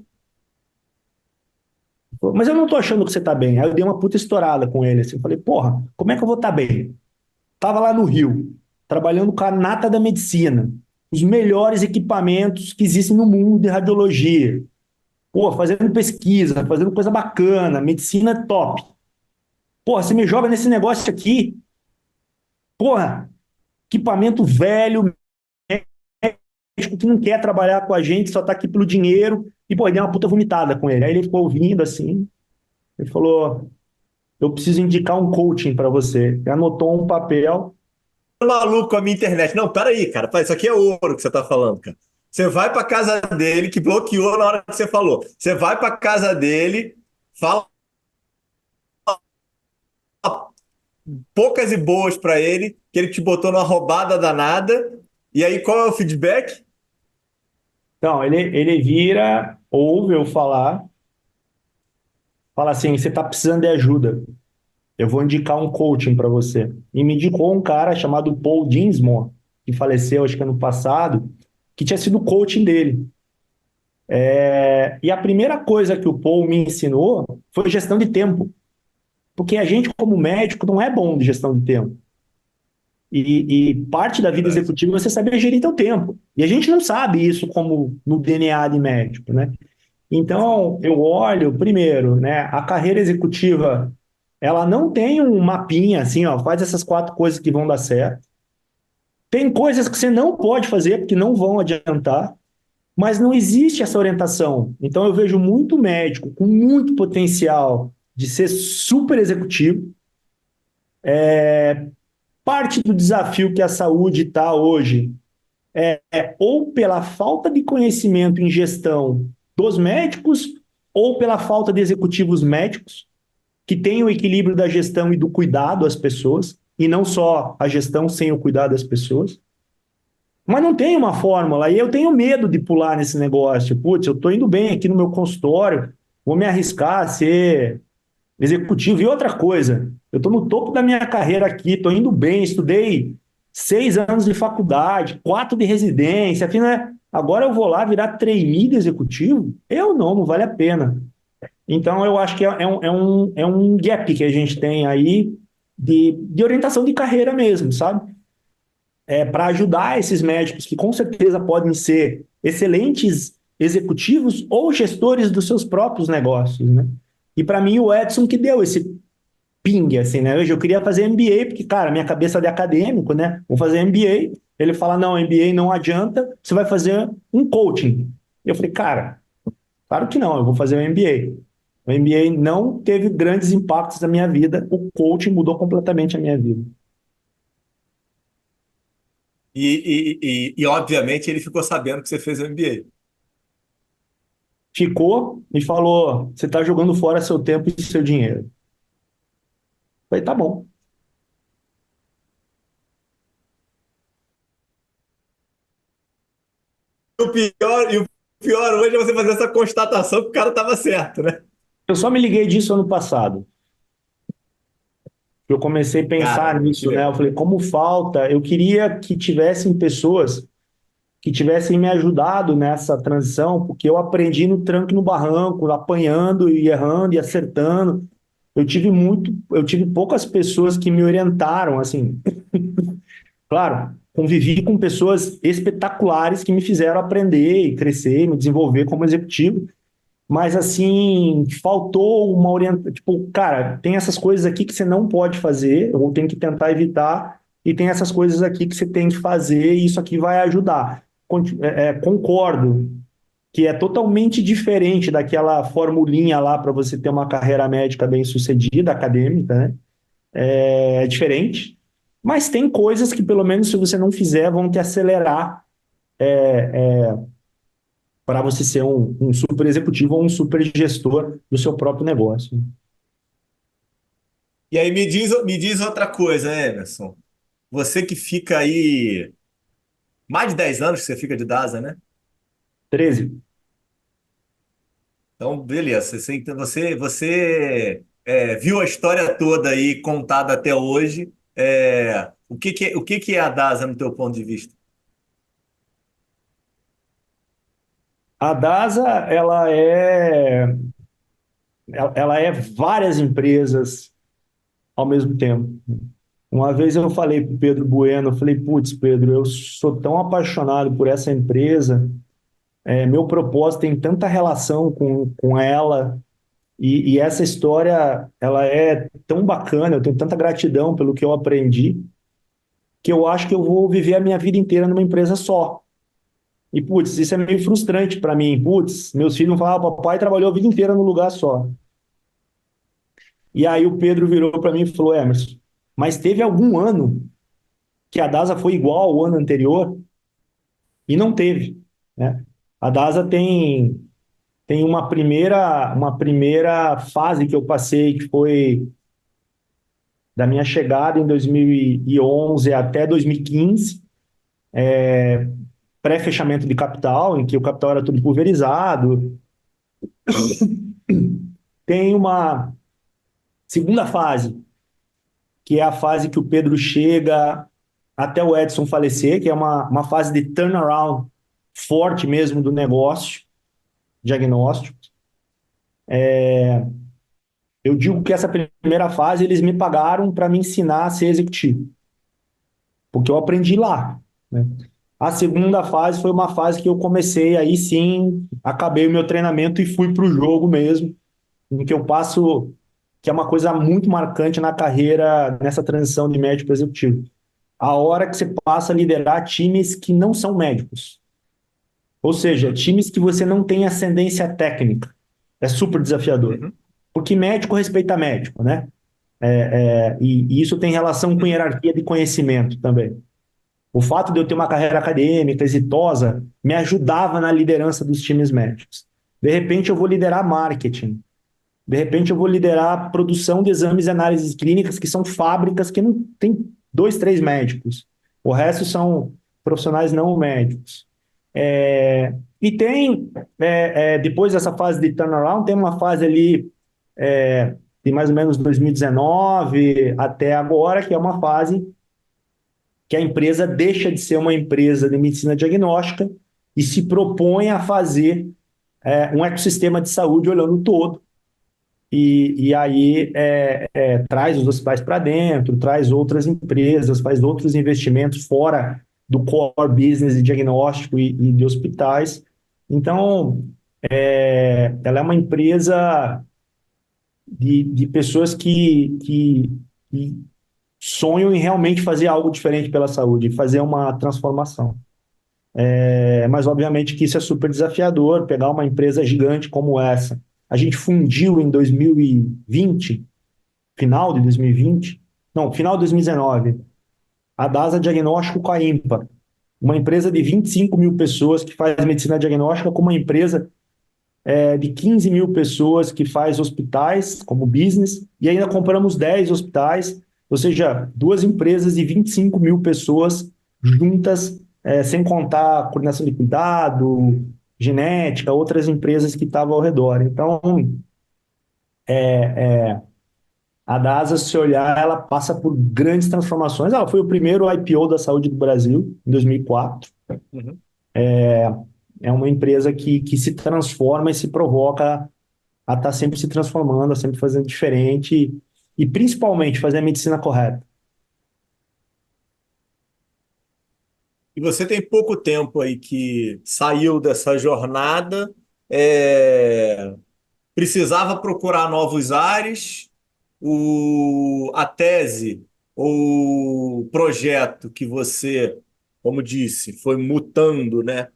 Mas eu não tô achando que você tá bem. Aí eu dei uma puta estourada com ele, assim. Eu falei: Porra, como é que eu vou estar bem? Tava lá no Rio, trabalhando com a nata da medicina, os melhores equipamentos que existem no mundo de radiologia. Pô, fazendo pesquisa, fazendo coisa bacana, medicina top. Porra, você me joga nesse negócio aqui. Porra, equipamento velho, médico que não quer trabalhar com a gente, só tá aqui pelo dinheiro. E, pô, ele deu uma puta vomitada com ele. Aí ele ficou ouvindo assim, ele falou: Eu preciso indicar um coaching para você. Ele anotou um papel. Maluco com a minha internet. Não, peraí, cara. Isso aqui é ouro que você tá falando, cara. Você vai pra casa dele, que bloqueou na hora que você falou. Você vai pra casa dele, fala poucas e boas pra ele, que ele te botou numa roubada danada. E aí, qual é o feedback? Então, ele vira, ouve eu falar, fala assim: Você tá precisando de ajuda. Eu vou indicar um coaching para você. E me indicou um cara chamado Paul Dinsmore, que faleceu, acho que ano passado, que tinha sido coaching dele. E a primeira coisa que o Paul me ensinou foi gestão de tempo. Porque a gente, como médico, não é bom de gestão de tempo. E parte da vida Verdade. executiva é você saber gerir teu tempo. E a gente não sabe isso como no DNA de médico, né? Então, eu olho, primeiro, né, a carreira executiva, ela não tem um mapinha assim, ó, faz essas quatro coisas que vão dar certo. Tem coisas que você não pode fazer porque não vão adiantar, mas não existe essa orientação. Então, eu vejo muito médico com muito potencial de ser super executivo. Parte do desafio que a saúde está hoje é ou pela falta de conhecimento em gestão dos médicos, ou pela falta de executivos médicos que tenham o equilíbrio da gestão e do cuidado às pessoas, e não só a gestão sem o cuidado das pessoas. Mas não tem uma fórmula, e eu tenho medo de pular nesse negócio. Putz, eu estou indo bem aqui no meu consultório, vou me arriscar a ser executivo. E outra coisa, eu estou no topo da minha carreira aqui, estou indo bem, estudei 6 anos de faculdade, 4 de residência, afinal, agora eu vou lá virar trainee de executivo? Eu não vale a pena. Então, eu acho que é um gap que a gente tem aí de orientação de carreira mesmo, sabe? Para ajudar esses médicos que com certeza podem ser excelentes executivos ou gestores dos seus próprios negócios, né? E para mim o Edson que deu esse ping, assim, né? Hoje eu queria fazer MBA, porque, cara, minha cabeça de acadêmico, né? Vou fazer MBA. Ele fala: Não, MBA não adianta, você vai fazer um coaching. Eu falei: Cara, claro que não, eu vou fazer o MBA. O MBA não teve grandes impactos na minha vida, o coaching mudou completamente a minha vida. Obviamente, ele ficou sabendo que você fez o MBA. Ficou e falou: Você está jogando fora seu tempo e seu dinheiro. Eu falei: Tá bom. E o pior hoje é você fazer essa constatação que o cara estava certo, né? Eu só me liguei disso ano passado. Eu comecei a pensar Cara, que nisso, né? Eu legal. falei: Como falta? Eu queria que tivessem pessoas que tivessem me ajudado nessa transição, porque eu aprendi no tranco e no barranco, apanhando e errando e acertando. Eu tive poucas pessoas que me orientaram, assim. Claro, convivi com pessoas espetaculares que me fizeram aprender e crescer, me desenvolver como executivo. Mas, assim, faltou uma orientação. Tipo, cara, tem essas coisas aqui que você não pode fazer, ou tem que tentar evitar, e tem essas coisas aqui que você tem que fazer, e isso aqui vai ajudar. Concordo que é totalmente diferente daquela formulinha lá para você ter uma carreira médica bem-sucedida, acadêmica, né? É diferente. Mas tem coisas que, pelo menos, se você não fizer, vão te acelerar para você ser um super executivo ou um super gestor do seu próprio negócio. E aí me diz outra coisa, Emerson. Você que fica aí mais de 10 anos que você fica de DASA, né? 13. Então, beleza. Você viu a história toda aí contada até hoje. O que que é a DASA no teu ponto de vista? A DASA, ela é várias empresas ao mesmo tempo. Uma vez eu falei para o Pedro Bueno, eu falei, putz, Pedro, eu sou tão apaixonado por essa empresa, meu propósito tem tanta relação com ela, e essa história, ela é tão bacana, eu tenho tanta gratidão pelo que eu aprendi, que eu acho que eu vou viver a minha vida inteira numa empresa só. E, putz, isso é meio frustrante para mim. Putz, meus filhos vão falar, ah, papai trabalhou a vida inteira num lugar só. E aí o Pedro virou para mim e falou, Emerson, mas teve algum ano que a DASA foi igual ao ano anterior? E não teve, né? A DASA tem uma primeira fase que eu passei, que foi da minha chegada em 2011 até 2015, pré-fechamento de capital, em que o capital era tudo pulverizado. Tem uma segunda fase, que é a fase que o Pedro chega até o Edson falecer, que é uma fase de turnaround forte mesmo do negócio, diagnóstico. Eu digo que essa primeira fase eles me pagaram para me ensinar a ser executivo, porque eu aprendi lá, né? A segunda fase foi uma fase que eu comecei, aí sim, acabei o meu treinamento e fui para o jogo mesmo, em que eu passo, que é uma coisa muito marcante na carreira, nessa transição de médico para executivo. A hora que você passa a liderar times que não são médicos. Ou seja, times que você não tem ascendência técnica. É super desafiador. Uhum. Porque médico respeita médico, né? E isso tem relação com hierarquia de conhecimento também. O fato de eu ter uma carreira acadêmica exitosa me ajudava na liderança dos times médicos. De repente, eu vou liderar marketing. De repente, eu vou liderar produção de exames e análises clínicas, que são fábricas que não tem dois, três médicos. O resto são profissionais não médicos. E depois dessa fase de turnaround, tem uma fase ali de mais ou menos 2019 até agora, que é uma fase que a empresa deixa de ser uma empresa de medicina diagnóstica e se propõe a fazer um ecossistema de saúde olhando o todo. E aí traz os hospitais para dentro, traz outras empresas, faz outros investimentos fora do core business de diagnóstico e de hospitais. Então, ela é uma empresa de pessoas que sonham em realmente fazer algo diferente pela saúde, fazer uma transformação. Mas, obviamente, que isso é super desafiador, pegar uma empresa gigante como essa. A gente fundiu em 2020, final de 2020, não, final de 2019, a DASA Diagnóstico com a Ímpar, uma empresa de 25 mil pessoas que faz medicina diagnóstica com uma empresa de 15 mil pessoas que faz hospitais como business, e ainda compramos 10 hospitais, ou seja, duas empresas de 25 mil pessoas juntas, sem contar coordenação de cuidado, genética, outras empresas que estavam ao redor. Então, a DASA, se olhar, ela passa por grandes transformações. Ela foi o primeiro IPO da saúde do Brasil, em 2004. Uhum. É uma empresa que se transforma e se provoca a estar sempre se transformando, a sempre fazendo diferente e principalmente fazer a medicina correta. E você tem pouco tempo aí que saiu dessa jornada, é, precisava procurar novos ares, a tese ou o projeto que você, como disse, foi mutando, né?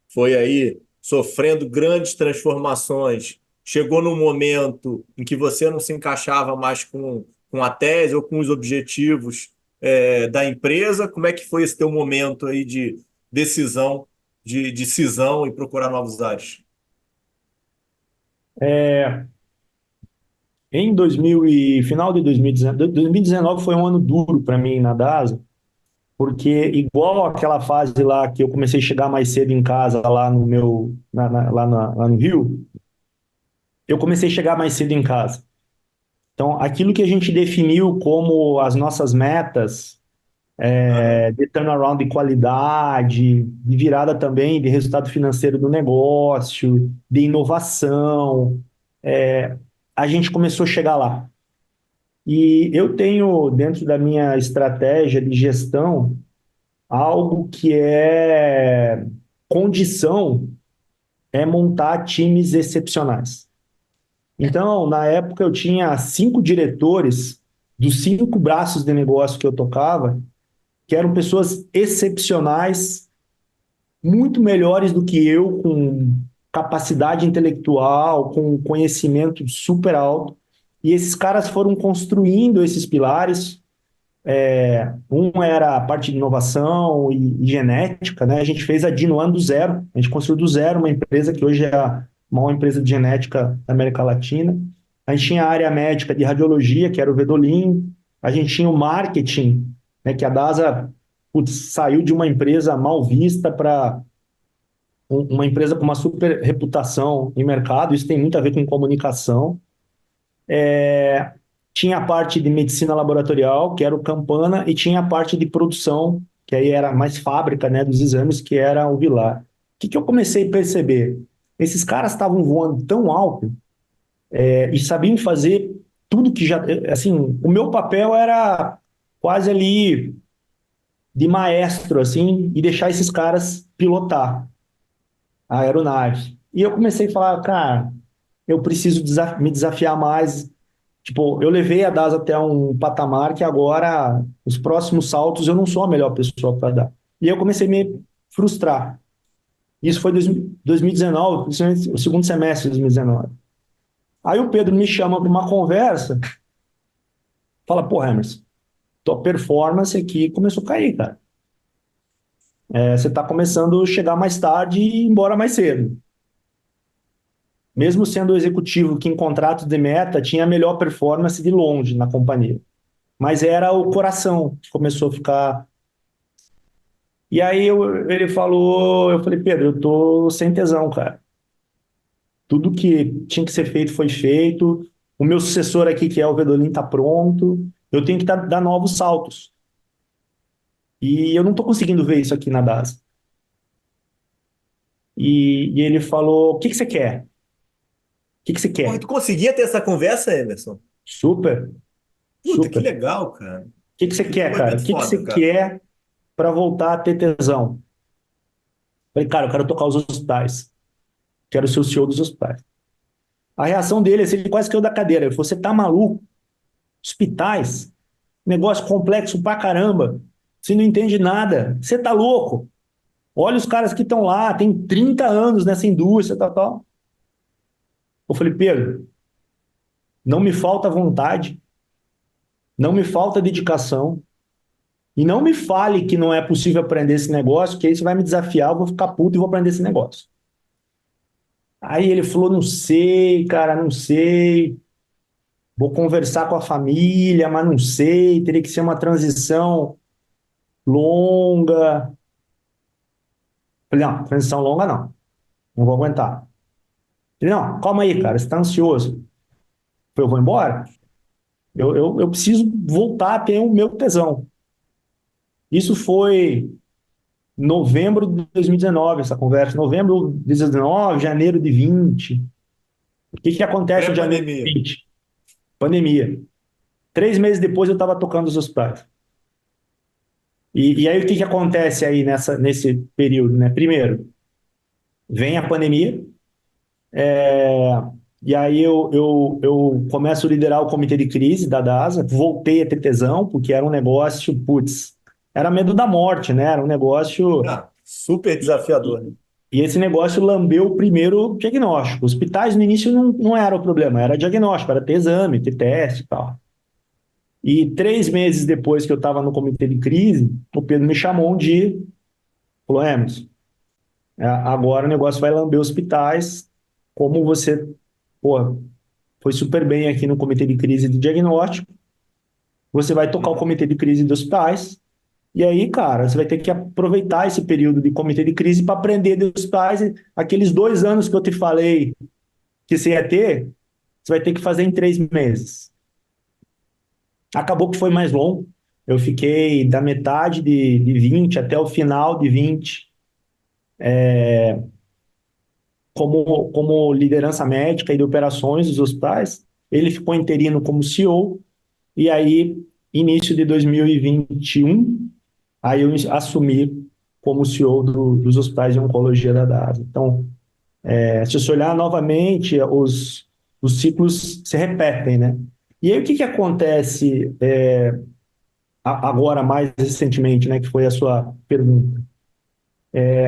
Foi aí sofrendo grandes transformações. Chegou num momento em que você não se encaixava mais com a tese ou com os objetivos da empresa. Como é que foi esse teu momento aí de decisão, de cisão e procurar novos ares? É, em 2000 e final de 2019, 2019 foi um ano duro para mim na DASA, porque igual aquela fase lá que eu comecei a chegar mais cedo em casa lá no meu lá no Rio, eu comecei a chegar mais cedo em casa. Então, aquilo que a gente definiu como as nossas metas, Aham. de turnaround de qualidade, de virada também de resultado financeiro do negócio, de inovação, a gente começou a chegar lá. E eu tenho, dentro da minha estratégia de gestão, algo que é condição é montar times excepcionais. Então, na época, eu tinha 5 diretores dos 5 braços de negócio que eu tocava, que eram pessoas excepcionais, muito melhores do que eu, com capacidade intelectual, com conhecimento super alto. E esses caras foram construindo esses pilares. Um era a parte de inovação e genética, né? A gente fez a Dino do zero. A gente construiu do zero uma empresa que hoje é a maior empresa de genética da América Latina. A gente tinha a área médica de radiologia, que era o Vedolin. A gente tinha o marketing, né? Que a DASA, putz, saiu de uma empresa mal vista para uma empresa com uma super reputação em mercado. Isso tem muito a ver com comunicação. Tinha a parte de medicina laboratorial, que era o Campana, e tinha a parte de produção, que aí era mais fábrica, né, dos exames, que era o Vilar. O que eu comecei a perceber? Esses caras estavam voando tão alto, e sabiam fazer tudo que já. Assim, o meu papel era quase ali de maestro, assim, e deixar esses caras pilotar a aeronave. E eu comecei a falar, cara, eu preciso me desafiar mais. Tipo, eu levei a DAS até um patamar que agora, os próximos saltos, eu não sou a melhor pessoa para dar. E eu comecei a me frustrar. Isso foi em 2019, principalmente o segundo semestre de 2019. Aí o Pedro me chama para uma conversa, fala, pô, Emerson, tua performance aqui começou a cair, cara. Você está começando a chegar mais tarde e ir embora mais cedo. Mesmo sendo o executivo que em contrato de meta tinha a melhor performance de longe na companhia. Mas era o coração que começou a ficar. E aí ele falou, eu falei, Pedro, eu tô sem tesão, cara. Tudo que tinha que ser feito foi feito. O meu sucessor aqui, que é o Vedolin, tá pronto. Eu tenho que dar novos saltos. E eu não tô conseguindo ver isso aqui na DAS. E ele falou, o que que você quer? O que que você Porra, quer? tu conseguia ter essa conversa, Emerson? Super, Puta, que super. O legal, cara. que que você Que quer, cara? O depoimento que que foda, você cara. quer para voltar a ter tesão? Falei, cara, eu quero tocar os hospitais. Quero ser o CEO dos hospitais. A reação dele, assim, ele quase caiu da cadeira. Ele falou, você tá maluco? Hospitais? Negócio complexo pra caramba. Você não entende nada. Você tá louco? Olha os caras que estão lá, tem 30 anos nessa indústria, tal, tal. Eu falei, Pedro, não me falta vontade, não me falta dedicação, e não me fale que não é possível aprender esse negócio, que aí você vai me desafiar, eu vou ficar puto e vou aprender esse negócio. Aí ele falou, não sei, cara, não sei. Vou conversar com a família, mas não sei, teria que ser uma transição longa. Falei, não, transição longa não, não vou aguentar. Falei, não, calma aí, cara, você está ansioso. Falei, eu vou embora? Eu preciso voltar a ter o meu tesão. Isso foi novembro de 2019, essa conversa. Novembro de 2019, janeiro de 20. O que que acontece em janeiro de Pré-pandemia. 20? Pandemia. 3 meses depois eu estava tocando os hospitais. E aí o que que acontece aí nesse período, né? Primeiro, vem a pandemia, é, e aí eu começo a liderar o comitê de crise da DASA, voltei a ter tesão, porque era um negócio, putz, era medo da morte, né? Era um negócio. Ah, super desafiador, né? E esse negócio lambeu o primeiro diagnóstico. Hospitais no início não era o problema, era diagnóstico, era ter exame, ter teste e tal. E 3 meses depois que eu estava no comitê de crise, o Pedro me chamou um dia, falou, Emerson, agora o negócio vai lamber hospitais, como você, pô, foi super bem aqui no comitê de crise de diagnóstico, você vai tocar o comitê de crise de hospitais, e aí, cara, você vai ter que aproveitar esse período de comitê de crise para aprender de hospitais, aqueles 2 anos que eu te falei que você ia ter, você vai ter que fazer em 3 meses. Acabou que foi mais longo. Eu fiquei da metade de 20 até o final de 20 como liderança médica e de operações dos hospitais. Ele ficou interino como CEO, e aí, início de 2021, aí eu assumi como CEO dos hospitais de oncologia da DASA. Então, se você olhar novamente, os ciclos se repetem, né? E aí, o que que acontece agora, mais recentemente, né, que foi a sua pergunta?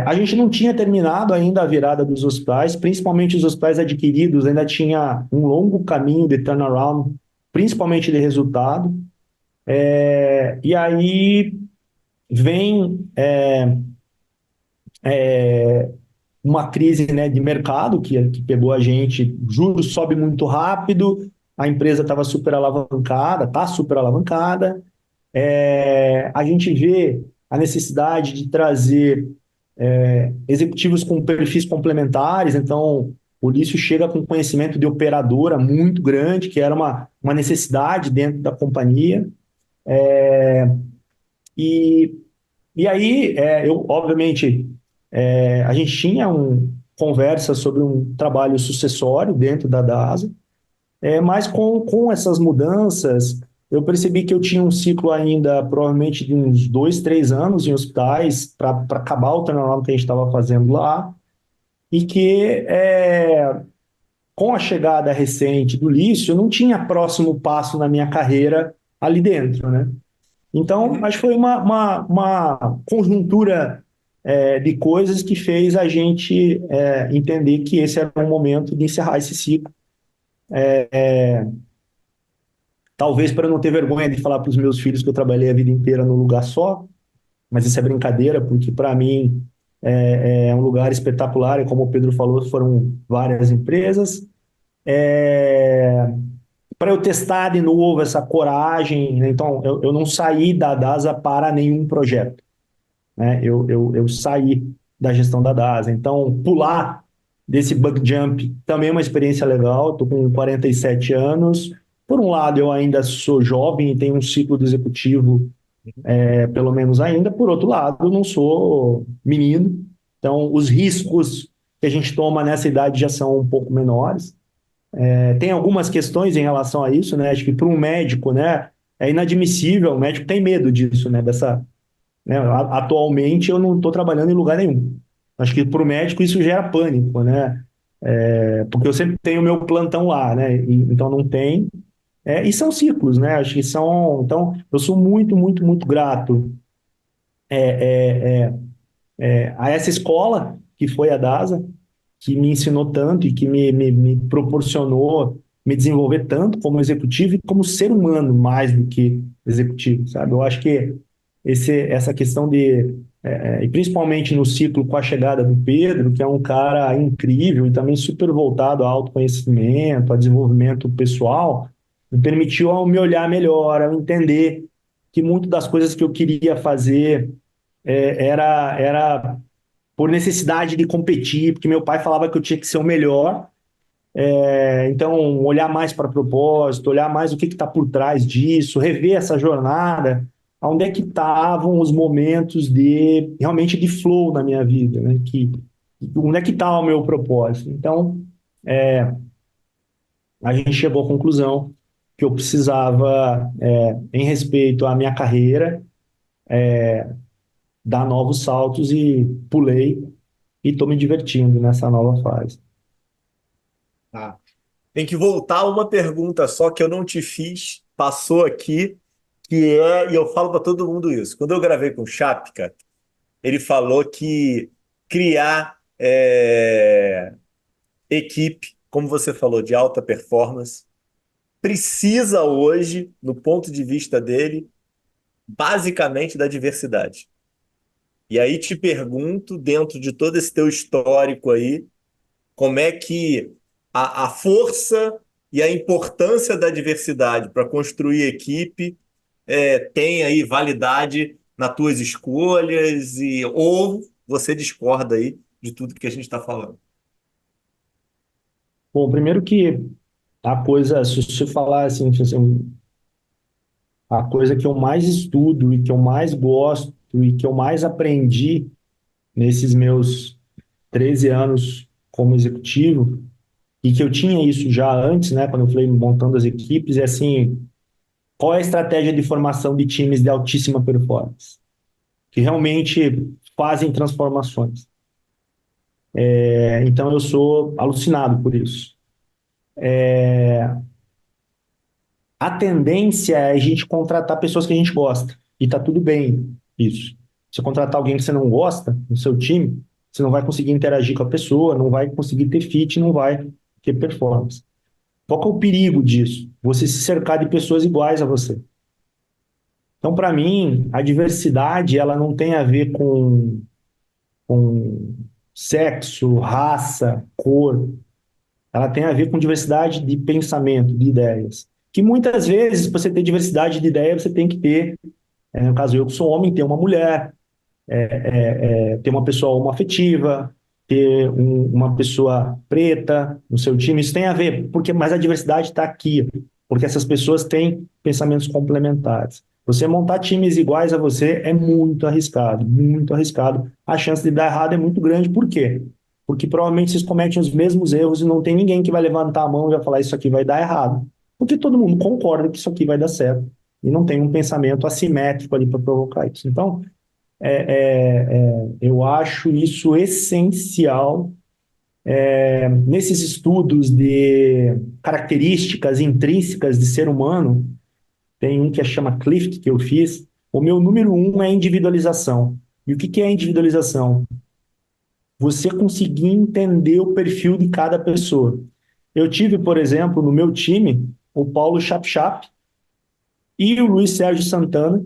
A gente não tinha terminado ainda a virada dos hospitais, principalmente os hospitais adquiridos, ainda tinha um longo caminho de turnaround, principalmente de resultado. E aí vem uma crise, né, de mercado que pegou a gente, juros sobe muito rápido, a empresa estava super alavancada, está super alavancada. A gente vê a necessidade de trazer executivos com perfis complementares, então o Lício chega com conhecimento de operadora muito grande, que era uma necessidade dentro da companhia. E, e aí, obviamente, a gente tinha conversa sobre um trabalho sucessório dentro da DASA, mas com essas mudanças, eu percebi que eu tinha um ciclo ainda, provavelmente, de uns 2, 3 anos em hospitais para acabar o turnaround que a gente estava fazendo lá, e que, com a chegada recente do Lício, eu não tinha próximo passo na minha carreira ali dentro, né? Então, Uhum. acho que foi uma conjuntura de coisas que fez a gente entender que esse era o momento de encerrar esse ciclo. Talvez para não ter vergonha de falar para os meus filhos que eu trabalhei a vida inteira num lugar só, mas isso é brincadeira, porque para mim é um lugar espetacular, e como o Pedro falou, foram várias empresas. Para eu testar de novo essa coragem, né? Então eu não saí da DASA para nenhum projeto, né? Eu saí da gestão da DASA. Então, pular desse bug jump também é uma experiência legal. Estou com 47 anos. Por um lado, eu ainda sou jovem e tenho um ciclo de executivo, pelo menos ainda. Por outro lado, eu não sou menino. Então, os riscos que a gente toma nessa idade já são um pouco menores. Tem algumas questões em relação a isso, né? Acho que para um médico, né, é inadmissível. O médico tem medo disso, né? Né? Atualmente eu não estou trabalhando em lugar nenhum. Acho que para o médico isso gera pânico, né? Porque eu sempre tenho o meu plantão lá, né? Então não tem. E são ciclos, né? Acho que são. Então, eu sou muito, muito, muito grato a essa escola que foi a DASA, que me ensinou tanto e que me proporcionou me desenvolver tanto como executivo e como ser humano, mais do que executivo, sabe? Eu acho que essa questão e principalmente no ciclo com a chegada do Pedro, que é um cara incrível e também super voltado ao autoconhecimento, a desenvolvimento pessoal, me permitiu me olhar melhor, a entender que muitas das coisas que eu queria fazer era por necessidade de competir, porque meu pai falava que eu tinha que ser o melhor. Então, olhar mais para propósito, olhar mais o que está por trás disso, rever essa jornada, onde é que estavam os momentos de realmente de flow na minha vida, né? Onde é que está o meu propósito? Então, a gente chegou à conclusão que eu precisava, em respeito à minha carreira, dar novos saltos e pulei e estou me divertindo nessa nova fase. Tá. Tem que voltar uma pergunta só que eu não te fiz, passou aqui, e eu falo para todo mundo isso. Quando eu gravei com o Chapka, ele falou que criar equipe, como você falou, de alta performance, precisa hoje, no ponto de vista dele, basicamente da diversidade. E aí te pergunto, dentro de todo esse teu histórico aí, como é que a força e a importância da diversidade para construir equipe tem aí validade nas tuas escolhas, ou você discorda aí de tudo que a gente está falando? Bom, primeiro que a coisa, se você falar assim, a coisa que eu mais estudo e que eu mais gosto e que eu mais aprendi nesses meus 13 anos como executivo, e que eu tinha isso já antes, né, quando eu falei montando as equipes, é assim, qual é a estratégia de formação de times de altíssima performance, que realmente fazem transformações. Então eu sou alucinado por isso. A tendência é a gente contratar pessoas que a gente gosta, e tá tudo bem isso. Se você contratar alguém que você não gosta no seu time, você não vai conseguir interagir com a pessoa, não vai conseguir ter fit, não vai ter performance. Qual que é o perigo disso? Você se cercar de pessoas iguais a você. Então, para mim, a diversidade ela não tem a ver com sexo, raça, cor. Ela tem a ver com diversidade de pensamento, de ideias. Que muitas vezes, para você ter diversidade de ideia, você tem que ter, no caso eu que sou homem, ter uma mulher, ter uma pessoa homoafetiva, ter uma pessoa preta no seu time. Isso tem a ver, mas a diversidade está aqui, porque essas pessoas têm pensamentos complementares. Você montar times iguais a você é muito arriscado, muito arriscado. A chance de dar errado é muito grande. Por quê? Porque provavelmente vocês cometem os mesmos erros e não tem ninguém que vai levantar a mão e vai falar isso aqui vai dar errado. Porque todo mundo concorda que isso aqui vai dar certo. E não tem um pensamento assimétrico ali para provocar isso. Então, eu acho isso essencial nesses estudos de características intrínsecas de ser humano. Tem um que chama Clift, que eu fiz. O meu número um é individualização. E o que é individualização? Você conseguir entender o perfil de cada pessoa. Eu tive, por exemplo, no meu time, o Paulo Chap e o Luiz Sérgio Santana,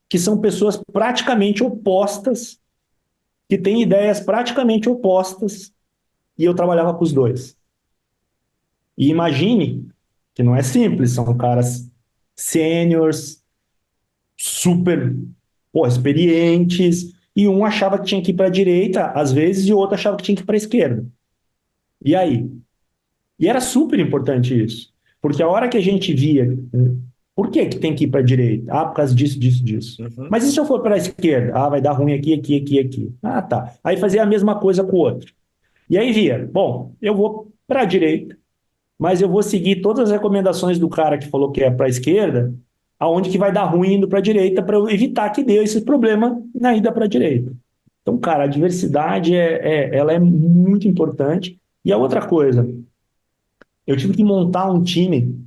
que são pessoas praticamente opostas, que têm ideias praticamente opostas, e eu trabalhava com os dois. E imagine que não é simples, são caras sêniors, super, experientes, e um achava que tinha que ir para a direita, às vezes, e o outro achava que tinha que ir para a esquerda. E aí? E era super importante isso, porque a hora que a gente via, por que que tem que ir para a direita? Ah, por causa disso, disso, disso. Uhum. Mas e se eu for para a esquerda? Ah, vai dar ruim aqui, aqui, aqui, aqui. Ah, tá. Aí fazia a mesma coisa com o outro. E aí via, bom, eu vou para a direita, mas eu vou seguir todas as recomendações do cara que falou que é para a esquerda, aonde que vai dar ruim indo para a direita, para eu evitar que dê esse problema na ida para a direita. Então, cara, a diversidade ela é muito importante. E a outra coisa, eu tive que montar um time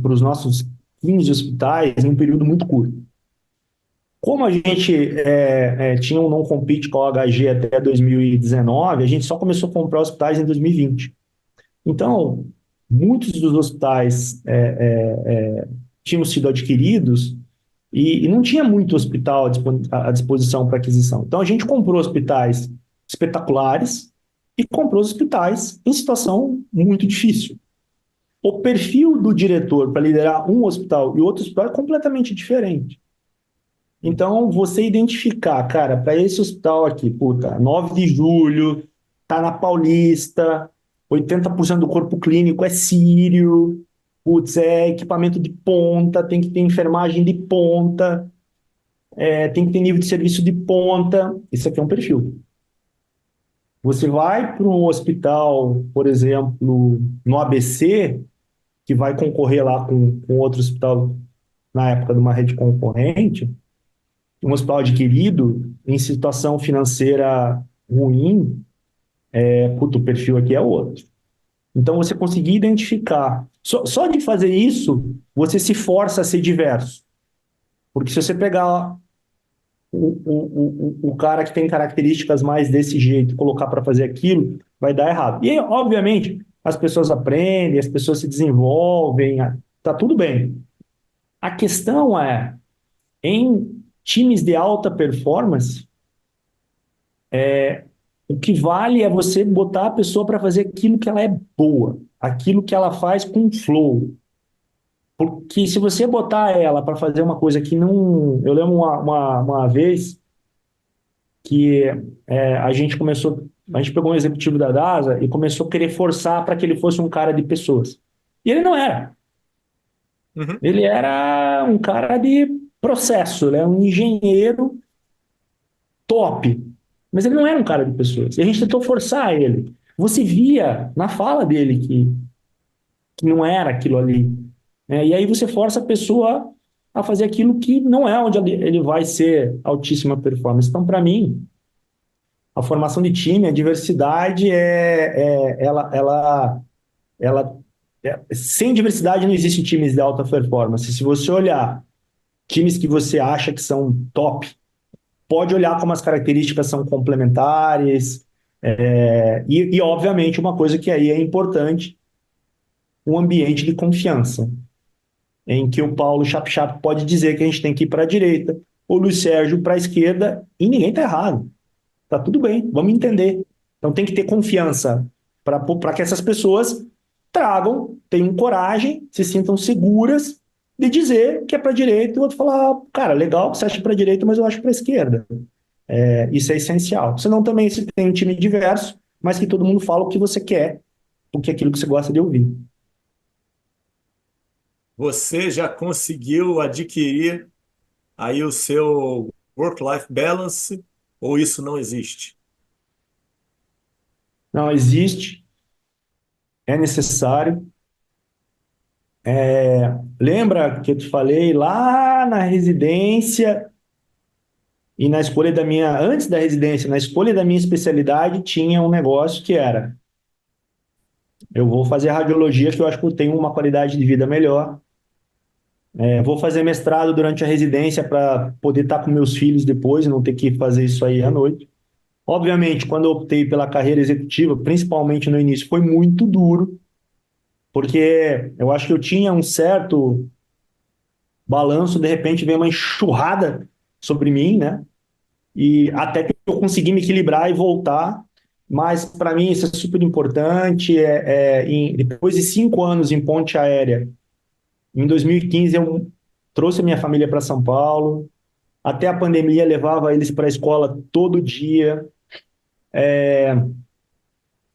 para os nossos 15 hospitais em um período muito curto. Como a gente tinha um não-compete com a OHG até 2019, a gente só começou a comprar hospitais em 2020. Então, muitos dos hospitais tinham sido adquiridos e não tinha muito hospital à disposição para aquisição. Então, a gente comprou hospitais espetaculares e comprou hospitais em situação muito difícil. O perfil do diretor para liderar um hospital e outro hospital é completamente diferente. Então, você identificar, cara, para esse hospital aqui, puta, 9 de julho, tá na Paulista, 80% do corpo clínico é sírio, putz, é equipamento de ponta, tem que ter enfermagem de ponta, tem que ter nível de serviço de ponta. Isso aqui é um perfil. Você vai para um hospital, por exemplo, no ABC, que vai concorrer lá com outro hospital na época de uma rede concorrente, um hospital adquirido em situação financeira ruim, puto, o perfil aqui é outro. Então, você conseguir identificar. Só de fazer isso, você se força a ser diverso. Porque se você pegar o cara que tem características mais desse jeito, colocar para fazer aquilo, vai dar errado. E aí, obviamente, as pessoas aprendem, as pessoas se desenvolvem, tá tudo bem. A questão é, em times de alta performance, o que vale é você botar a pessoa para fazer aquilo que ela é boa, aquilo que ela faz com flow. Porque se você botar ela para fazer uma coisa que não. Eu lembro uma vez que a gente começou. A gente pegou um executivo da DASA e começou a querer forçar para que ele fosse um cara de pessoas. E ele não era. Uhum. Ele era um cara de processo, ele era um engenheiro top. Mas ele não era um cara de pessoas. E a gente tentou forçar ele. Você via na fala dele que não era aquilo ali. E aí você força a pessoa a fazer aquilo que não é onde ele vai ser altíssima performance. Então, para mim, a formação de time, a diversidade sem diversidade não existe times de alta performance. Se você olhar times que você acha que são top, pode olhar como as características são complementares, obviamente, uma coisa que aí é importante, um ambiente de confiança, em que o Paulo Chap pode dizer que a gente tem que ir para a direita, o Luiz Sérgio para a esquerda, e ninguém está errado. Tá tudo bem, vamos entender. Então tem que ter confiança para que essas pessoas tenham coragem, se sintam seguras de dizer que é para a direita e o outro falar, cara, legal que você acha para a direita, mas eu acho para a esquerda. Isso é essencial. Senão também se tem um time diverso, mas que todo mundo fala o que você quer, porque é aquilo que você gosta de ouvir. Você já conseguiu adquirir aí o seu work-life balance ou isso não existe? Não existe, é necessário. Lembra que eu te falei lá na residência e na escolha antes da residência, na escolha da minha especialidade, tinha um negócio que era, eu vou fazer radiologia, que eu acho que eu tenho uma qualidade de vida melhor. Vou fazer mestrado durante a residência para poder estar com meus filhos depois, não ter que fazer isso aí à noite. Obviamente, quando eu optei pela carreira executiva, principalmente no início, foi muito duro, porque eu acho que eu tinha um certo balanço, de repente veio uma enxurrada sobre mim, né? E até que eu consegui me equilibrar e voltar. Mas para mim isso é super importante. Depois de 5 anos em ponte aérea, em 2015 eu trouxe a minha família para São Paulo. Até a pandemia levava eles para a escola todo dia.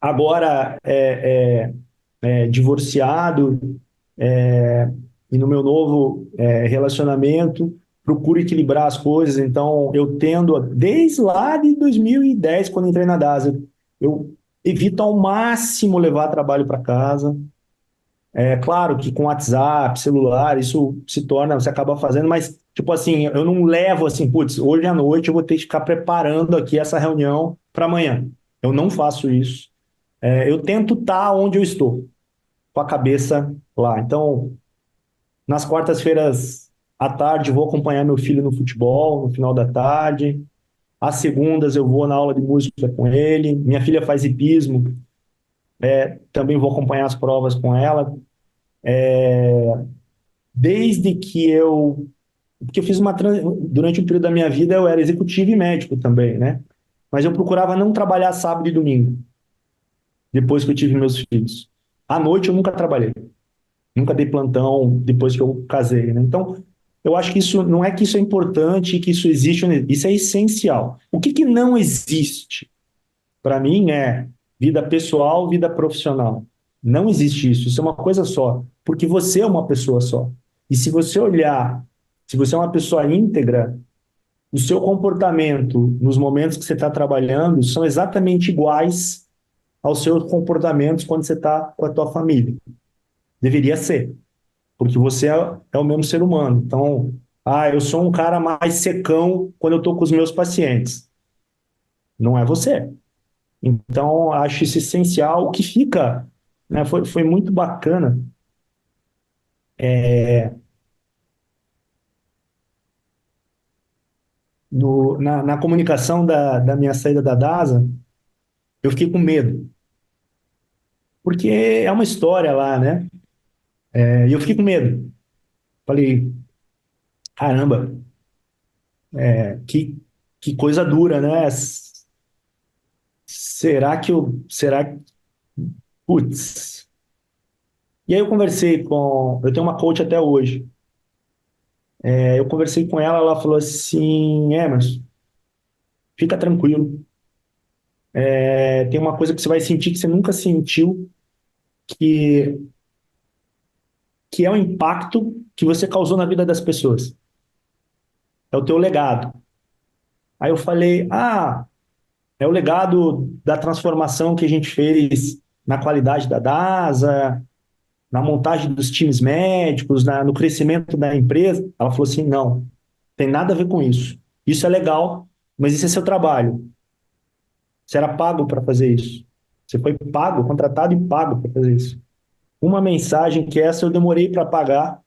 Agora divorciado, e no meu novo relacionamento, procuro equilibrar as coisas. Então, eu tendo, desde lá de 2010, quando entrei na DASA, eu evito ao máximo levar trabalho para casa. É claro que com WhatsApp, celular, isso se torna, você acaba fazendo, mas, tipo assim, eu não levo assim, putz, hoje à noite eu vou ter que ficar preparando aqui essa reunião para amanhã. Eu não faço isso. Eu tento estar onde eu estou, com a cabeça lá. Então, nas quartas-feiras à tarde, vou acompanhar meu filho no futebol, no final da tarde. Às segundas, eu vou na aula de música com ele. Minha filha faz hipismo, também vou acompanhar as provas com ela. Desde que eu. Porque eu fiz durante um período da minha vida, eu era executivo e médico também, né? Mas eu procurava não trabalhar sábado e domingo, depois que eu tive meus filhos. À noite, eu nunca trabalhei. Nunca dei plantão depois que eu casei, né? Então, eu acho que isso não é que isso é importante, que isso existe, isso é essencial. O que não existe, para mim, é vida pessoal, vida profissional. Não existe isso. Isso é uma coisa só, porque você é uma pessoa só. E se você olhar, se você é uma pessoa íntegra, o seu comportamento nos momentos que você está trabalhando são exatamente iguais aos seus comportamentos quando você está com a tua família. Deveria ser, porque você é o mesmo ser humano. Então, Ah, eu sou um cara mais secão quando eu estou com os meus pacientes. Não é você. Então, acho isso essencial. O que fica, né, foi muito bacana. Na comunicação da minha saída da DASA, eu fiquei com medo, porque é uma história lá, né? E eu fiquei com medo. Falei, caramba, que coisa dura, né? Será que, putz. E aí eu conversei eu tenho uma coach até hoje. Eu conversei com ela, ela falou assim, Emerson, fica tranquilo. Tem uma coisa que você vai sentir que você nunca sentiu, que, que é o impacto que você causou na vida das pessoas. É o teu legado. Aí eu falei, é o legado da transformação que a gente fez na qualidade da DASA, na montagem dos times médicos, no crescimento da empresa. Ela falou assim, não, tem nada a ver com isso. Isso é legal, mas isso é seu trabalho. Você era pago para fazer isso. Você foi pago, contratado e pago para fazer isso. Uma mensagem que essa eu demorei para pagar,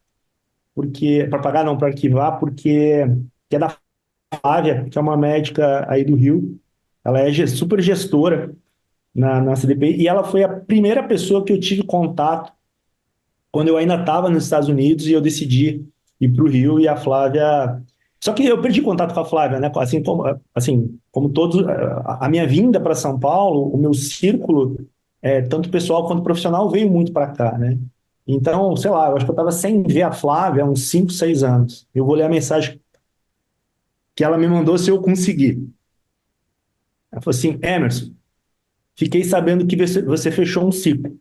para pagar não, para arquivar, porque que é da Flávia, que é uma médica aí do Rio. Ela é super gestora na CDP e ela foi a primeira pessoa que eu tive contato quando eu ainda estava nos Estados Unidos e eu decidi ir para o Rio e a Flávia. Só que eu perdi contato com a Flávia, né? Assim como todos, a minha vinda para São Paulo, o meu círculo, tanto pessoal quanto profissional, veio muito para cá, né? Então, sei lá, eu acho que eu estava sem ver a Flávia há uns 5, 6 anos. Eu vou ler a mensagem que ela me mandou se eu conseguir. Ela falou assim: Emerson, fiquei sabendo que você fechou um ciclo,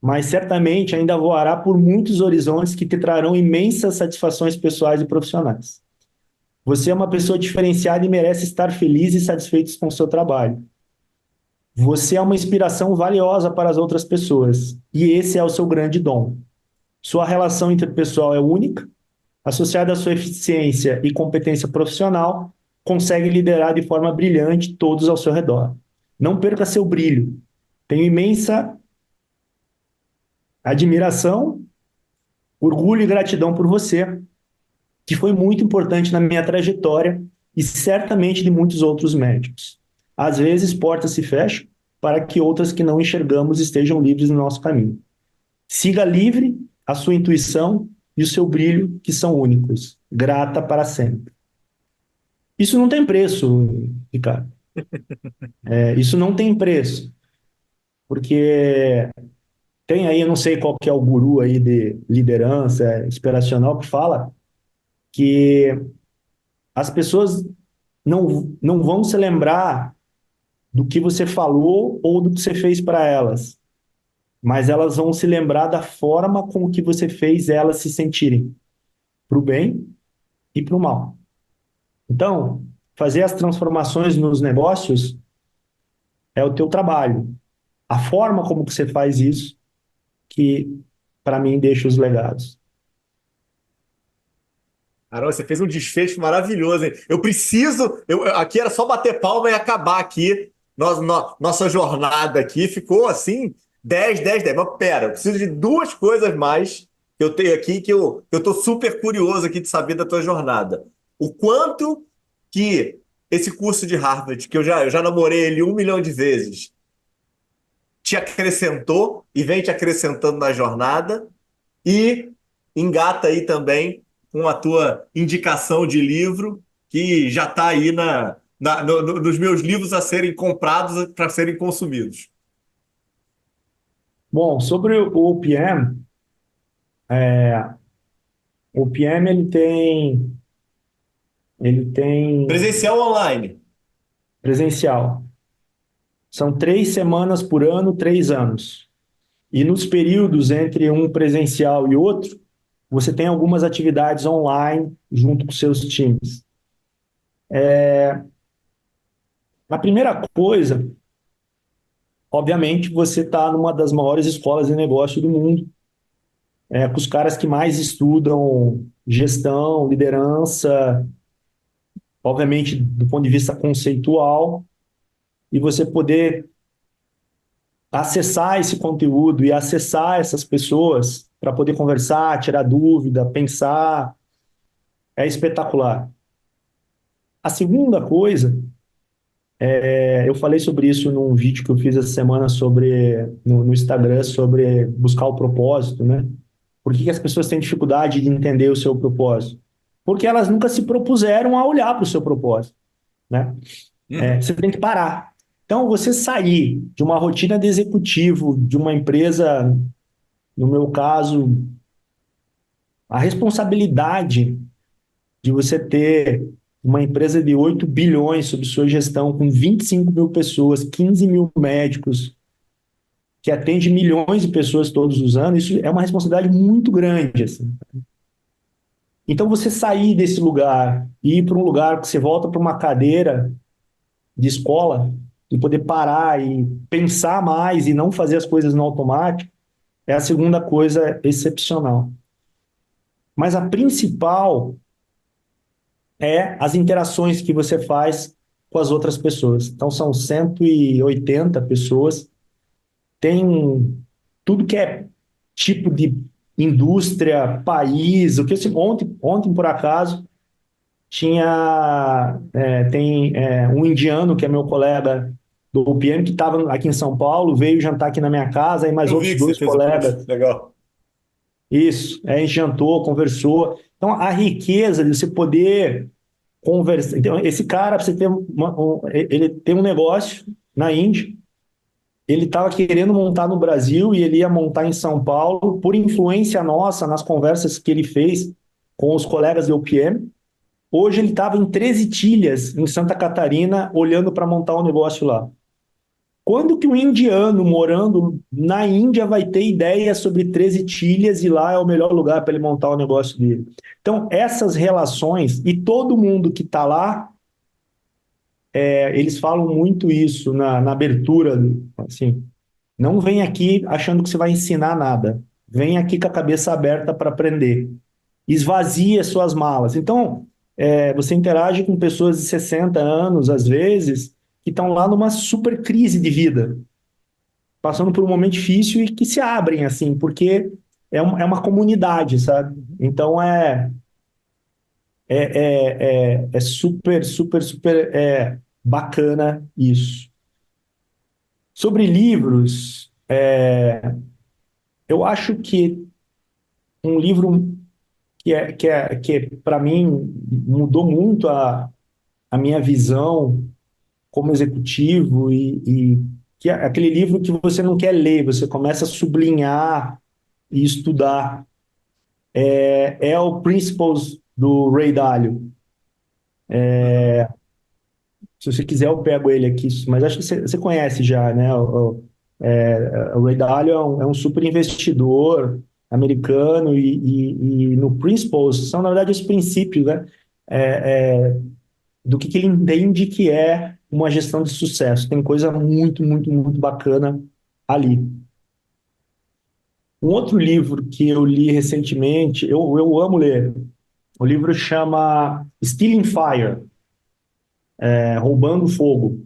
mas certamente ainda voará por muitos horizontes que te trarão imensas satisfações pessoais e profissionais. Você é uma pessoa diferenciada e merece estar feliz e satisfeito com o seu trabalho. Você é uma inspiração valiosa para as outras pessoas, e esse é o seu grande dom. Sua relação interpessoal é única, associada à sua eficiência e competência profissional, consegue liderar de forma brilhante todos ao seu redor. Não perca seu brilho. Tenho imensa admiração, orgulho e gratidão por você, que foi muito importante na minha trajetória e certamente de muitos outros médicos. Às vezes, portas se fecham para que outras que não enxergamos estejam livres no nosso caminho. Siga livre a sua intuição e o seu brilho, que são únicos. Grata para sempre. Isso não tem preço, Ricardo. Isso não tem preço, porque tem aí, eu não sei qual que é o guru aí de liderança inspiracional que fala que as pessoas não vão se lembrar do que você falou ou do que você fez para elas, mas elas vão se lembrar da forma com que você fez elas se sentirem, para o bem e para o mal. Então, fazer as transformações nos negócios é o teu trabalho. A forma como que você faz isso que, para mim, deixa os legados. Caramba, você fez um desfecho maravilhoso, hein? Aqui era só bater palma e acabar aqui. Nossa jornada aqui ficou assim, 10, 10, 10. Mas pera, eu preciso de duas coisas mais que eu tenho aqui que eu tô super curioso aqui de saber da tua jornada. O quanto que esse curso de Harvard, que eu já namorei ele 1 milhão de vezes, te acrescentou e vem te acrescentando na jornada. E engata aí também com a tua indicação de livro, que já está aí nos meus livros a serem comprados para serem consumidos. Bom, sobre o OPM, o OPM ele tem Presencial online. presencial. São 3 semanas por ano, 3 anos. E nos períodos entre um presencial e outro, você tem algumas atividades online junto com seus times. A primeira coisa, obviamente, você está numa das maiores escolas de negócio do mundo. com os caras que mais estudam gestão, liderança, obviamente do ponto de vista conceitual, e você poder acessar esse conteúdo e acessar essas pessoas para poder conversar, tirar dúvida, pensar, é espetacular. A segunda coisa, eu falei sobre isso num vídeo que eu fiz essa semana no Instagram sobre buscar o propósito, né? Por que que as pessoas têm dificuldade de entender o seu propósito? Porque elas nunca se propuseram a olhar para o seu propósito, né? Uhum. Você tem que parar. Então, você sair de uma rotina de executivo, de uma empresa, no meu caso, a responsabilidade de você ter uma empresa de 8 bilhões sob sua gestão, com 25 mil pessoas, 15 mil médicos, que atende milhões de pessoas todos os anos, isso é uma responsabilidade muito grande, assim. Então, você sair desse lugar e ir para um lugar que você volta para uma cadeira de escola e poder parar e pensar mais e não fazer as coisas no automático, é a segunda coisa excepcional. Mas a principal é as interações que você faz com as outras pessoas. Então, são 180 pessoas, tem tudo que é tipo de indústria, país, o que ontem por acaso, tem um indiano que é meu colega do UPM, que estava aqui em São Paulo, veio jantar aqui na minha casa, e mais Eu outros vi que você dois fez o post. colegas. Legal. Isso, a gente jantou, conversou. Então, a riqueza de você poder conversar. Então, esse cara, pra você ter ele tem um negócio na Índia, ele estava querendo montar no Brasil e ele ia montar em São Paulo, por influência nossa, nas conversas que ele fez com os colegas do UPM. Hoje ele estava em 13 Tilhas, em Santa Catarina, olhando para montar um negócio lá. Quando que um indiano morando na Índia vai ter ideia sobre 13 Tilhas e lá é o melhor lugar para ele montar o negócio dele? Então, essas relações, e todo mundo que está lá, eles falam muito isso na abertura, assim, não vem aqui achando que você vai ensinar nada. Vem aqui com a cabeça aberta para aprender. Esvazie as suas malas. Então, você interage com pessoas de 60 anos, às vezes, que estão lá numa super crise de vida, passando por um momento difícil e que se abrem, assim, porque é uma comunidade, sabe? Então, é super, super, super bacana isso. Sobre livros, eu acho que um livro que para mim mudou muito a minha visão como executivo e que é aquele livro que você não quer ler, você começa a sublinhar e estudar. É o Principles do Ray Dalio. Uhum. Se você quiser, eu pego ele aqui, mas acho que você conhece já, né? O Ray Dalio é um super investidor americano e no Principles são, na verdade, os princípios, né? Do que ele entende que é uma gestão de sucesso. Tem coisa muito, muito, muito bacana ali. Um outro livro que eu li recentemente, eu amo ler, o livro chama Stealing Fire, Roubando Fogo.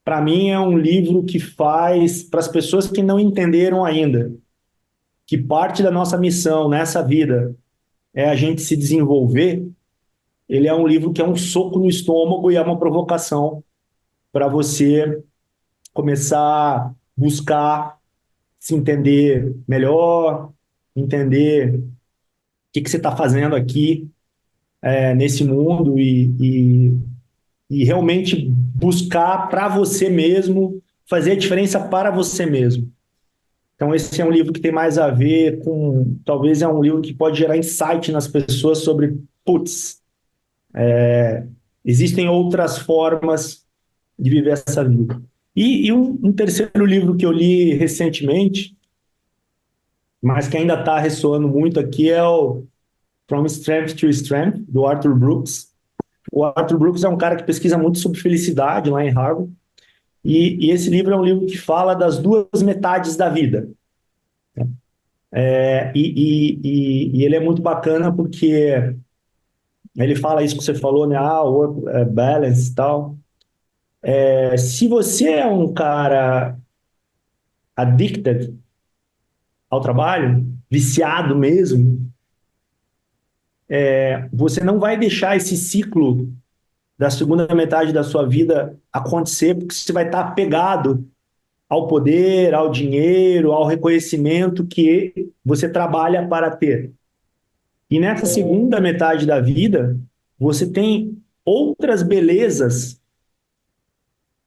Para mim é um livro que faz, para as pessoas que não entenderam ainda, que parte da nossa missão nessa vida é a gente se desenvolver. Ele é um livro que é um soco no estômago e é uma provocação para você começar a buscar se entender melhor, entender o que você está fazendo aqui nesse mundo e realmente buscar para você mesmo fazer a diferença para você mesmo. Então, esse é um livro que tem mais a ver com. Talvez é um livro que pode gerar insight nas pessoas sobre, putz, existem outras formas de viver essa vida. E um terceiro livro que eu li recentemente, mas que ainda está ressoando muito aqui, é o From Strength to Strength, do Arthur Brooks. O Arthur Brooks é um cara que pesquisa muito sobre felicidade lá em Harvard, e esse livro é um livro que fala das duas metades da vida. E ele é muito bacana porque ele fala isso que você falou, né? Work balance e tal. Se você é um cara addicted ao trabalho, viciado mesmo, você não vai deixar esse ciclo da segunda metade da sua vida acontecer, porque você vai estar apegado ao poder, ao dinheiro, ao reconhecimento que você trabalha para ter. E nessa segunda metade da vida, você tem outras belezas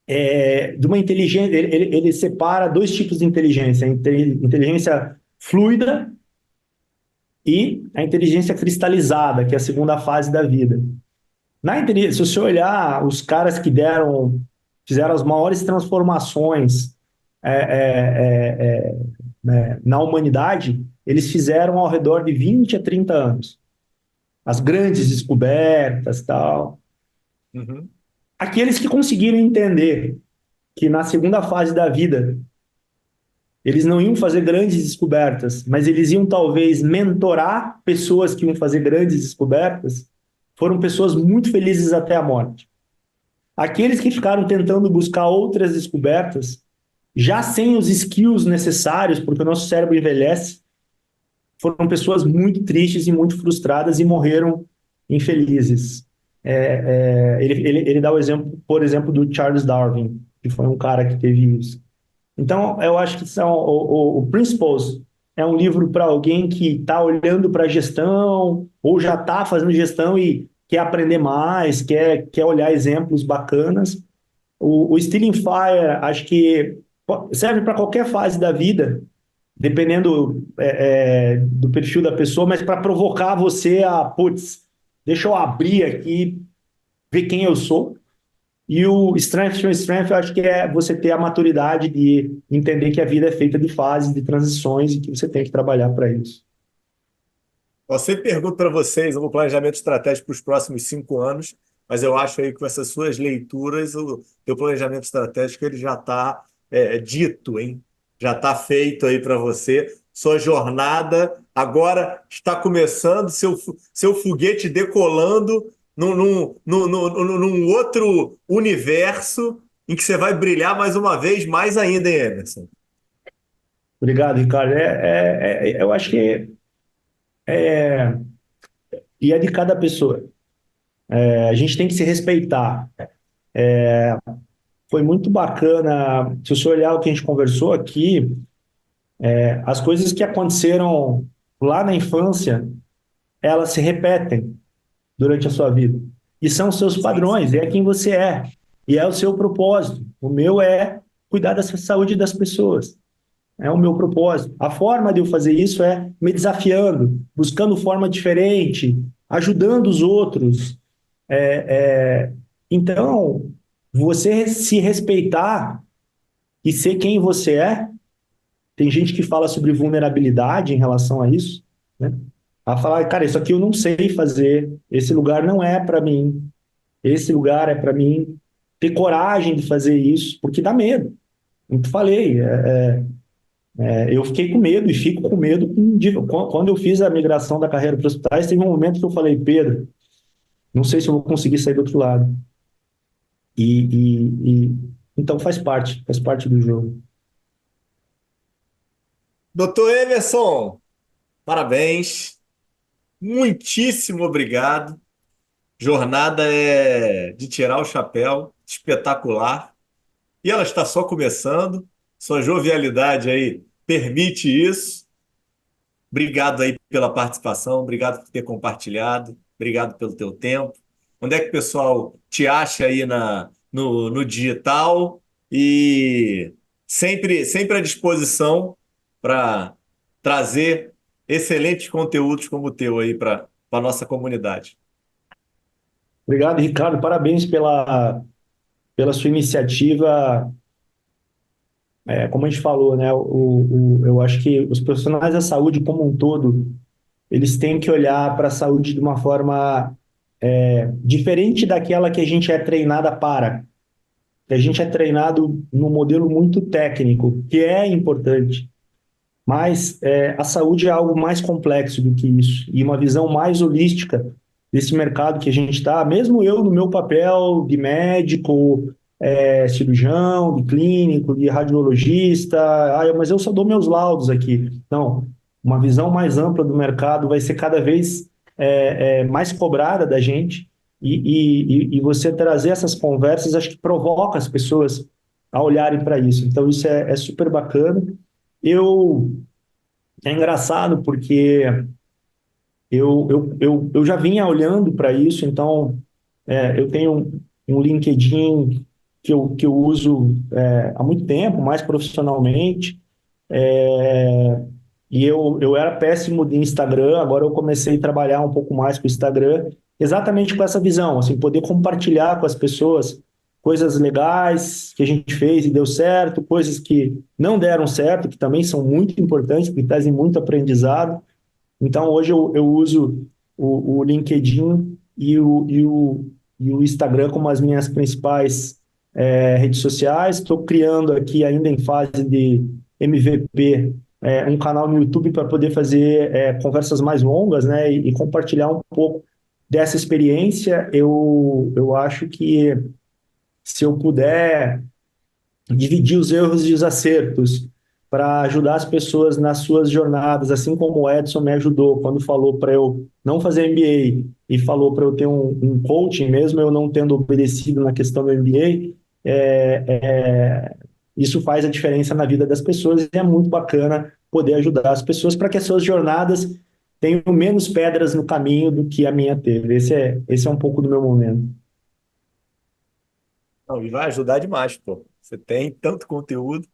de uma inteligência. Ele separa dois tipos de inteligência: a inteligência fluida e a inteligência cristalizada, que é a segunda fase da vida. Se você olhar os caras que fizeram as maiores transformações é, é, é, na humanidade, eles fizeram ao redor de 20 a 30 anos. As grandes descobertas, tal. Uhum. Aqueles que conseguiram entender que na segunda fase da vida eles não iam fazer grandes descobertas, mas eles iam talvez mentorar pessoas que iam fazer grandes descobertas, foram pessoas muito felizes até a morte. Aqueles que ficaram tentando buscar outras descobertas, já sem os skills necessários, porque o nosso cérebro envelhece, foram pessoas muito tristes e muito frustradas e morreram infelizes. Ele dá o exemplo, por exemplo, do Charles Darwin, que foi um cara que teve isso. Então, eu acho que o Principles é um livro para alguém que está olhando para a gestão ou já está fazendo gestão e quer aprender mais, quer olhar exemplos bacanas. O Stealing Fire, acho que serve para qualquer fase da vida, dependendo do perfil da pessoa, mas para provocar você putz, deixa eu abrir aqui, ver quem eu sou. E o Strength to Strength, eu acho que é você ter a maturidade de entender que a vida é feita de fases, de transições e que você tem que trabalhar para isso. Eu sempre pergunto para vocês o planejamento estratégico para os próximos 5 anos, mas eu acho aí que com essas suas leituras, o teu planejamento estratégico ele já está dito, hein? Já está feito aí para você. Sua jornada agora está começando, seu foguete decolando num outro universo em que você vai brilhar mais uma vez, mais ainda, hein, Emerson? Obrigado, Ricardo. Eu acho que e é de cada pessoa. A gente tem que se respeitar. Foi muito bacana. Se você olhar o que a gente conversou aqui, as coisas que aconteceram lá na infância, elas se repetem durante a sua vida. E são os seus Sim, padrões, é quem você é. E é o seu propósito. O meu é cuidar da saúde das pessoas. É o meu propósito. A forma de eu fazer isso é me desafiando, buscando forma diferente, ajudando os outros. Então, você se respeitar e ser quem você é. Tem gente que fala sobre vulnerabilidade em relação a isso, né? A falar, cara, isso aqui eu não sei fazer, esse lugar não é para mim, esse lugar é para mim. Ter coragem de fazer isso, porque dá medo. Como te falei, eu fiquei com medo e fico com medo. Quando eu fiz a migração da carreira para os hospitais, teve um momento que eu falei, Pedro, não sei se eu vou conseguir sair do outro lado. Então faz parte do jogo. Doutor Emerson, parabéns. Muitíssimo obrigado. Jornada é de tirar o chapéu, espetacular. E ela está só começando. Sua jovialidade aí permite isso. Obrigado aí pela participação, obrigado por ter compartilhado, obrigado pelo teu tempo. Onde é que o pessoal te acha aí no digital? E sempre à disposição para trazer excelentes conteúdos como o teu aí para a nossa comunidade. Obrigado, Ricardo. Parabéns pela sua iniciativa. Como a gente falou, né? Eu acho que os profissionais da saúde como um todo, eles têm que olhar para a saúde de uma forma diferente daquela que a gente é treinada para. A gente é treinado num modelo muito técnico, que é importante, mas a saúde é algo mais complexo do que isso, e uma visão mais holística desse mercado que a gente está, mesmo eu no meu papel de médico, cirurgião, de clínico, de radiologista, mas eu só dou meus laudos aqui. Não, uma visão mais ampla do mercado vai ser cada vez mais cobrada da gente, e você trazer essas conversas, acho que provoca as pessoas a olharem para isso. Então, isso é super bacana. Eu, é engraçado porque eu já vinha olhando para isso, então eu tenho um LinkedIn que eu uso há muito tempo, mais profissionalmente, é, e eu era péssimo de Instagram, agora eu comecei a trabalhar um pouco mais com o Instagram, exatamente com essa visão, assim, poder compartilhar com as pessoas coisas legais que a gente fez e deu certo, coisas que não deram certo, que também são muito importantes, porque trazem muito aprendizado. Então, hoje eu uso o LinkedIn e o Instagram como as minhas principais redes sociais. Estou criando aqui, ainda em fase de MVP, um canal no YouTube para poder fazer conversas mais longas, né, e compartilhar um pouco dessa experiência. Eu acho que se eu puder dividir os erros e os acertos para ajudar as pessoas nas suas jornadas, assim como o Edson me ajudou quando falou para eu não fazer MBA e falou para eu ter um coaching, mesmo eu não tendo obedecido na questão do MBA, isso faz a diferença na vida das pessoas e é muito bacana poder ajudar as pessoas para que as suas jornadas tenham menos pedras no caminho do que a minha teve. Esse é um pouco do meu momento. Não, e vai ajudar demais, pô. Você tem tanto conteúdo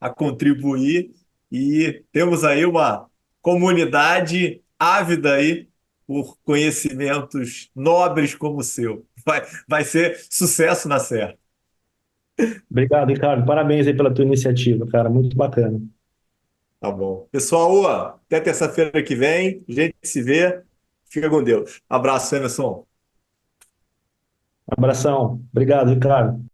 a contribuir e temos aí uma comunidade ávida aí por conhecimentos nobres como o seu. Vai ser sucesso na Serra. Obrigado, Ricardo. Parabéns aí pela tua iniciativa, cara. Muito bacana. Tá bom. Pessoal, até terça-feira que vem. A gente se vê. Fica com Deus. Abraço, Emerson. Abração. Obrigado, Ricardo.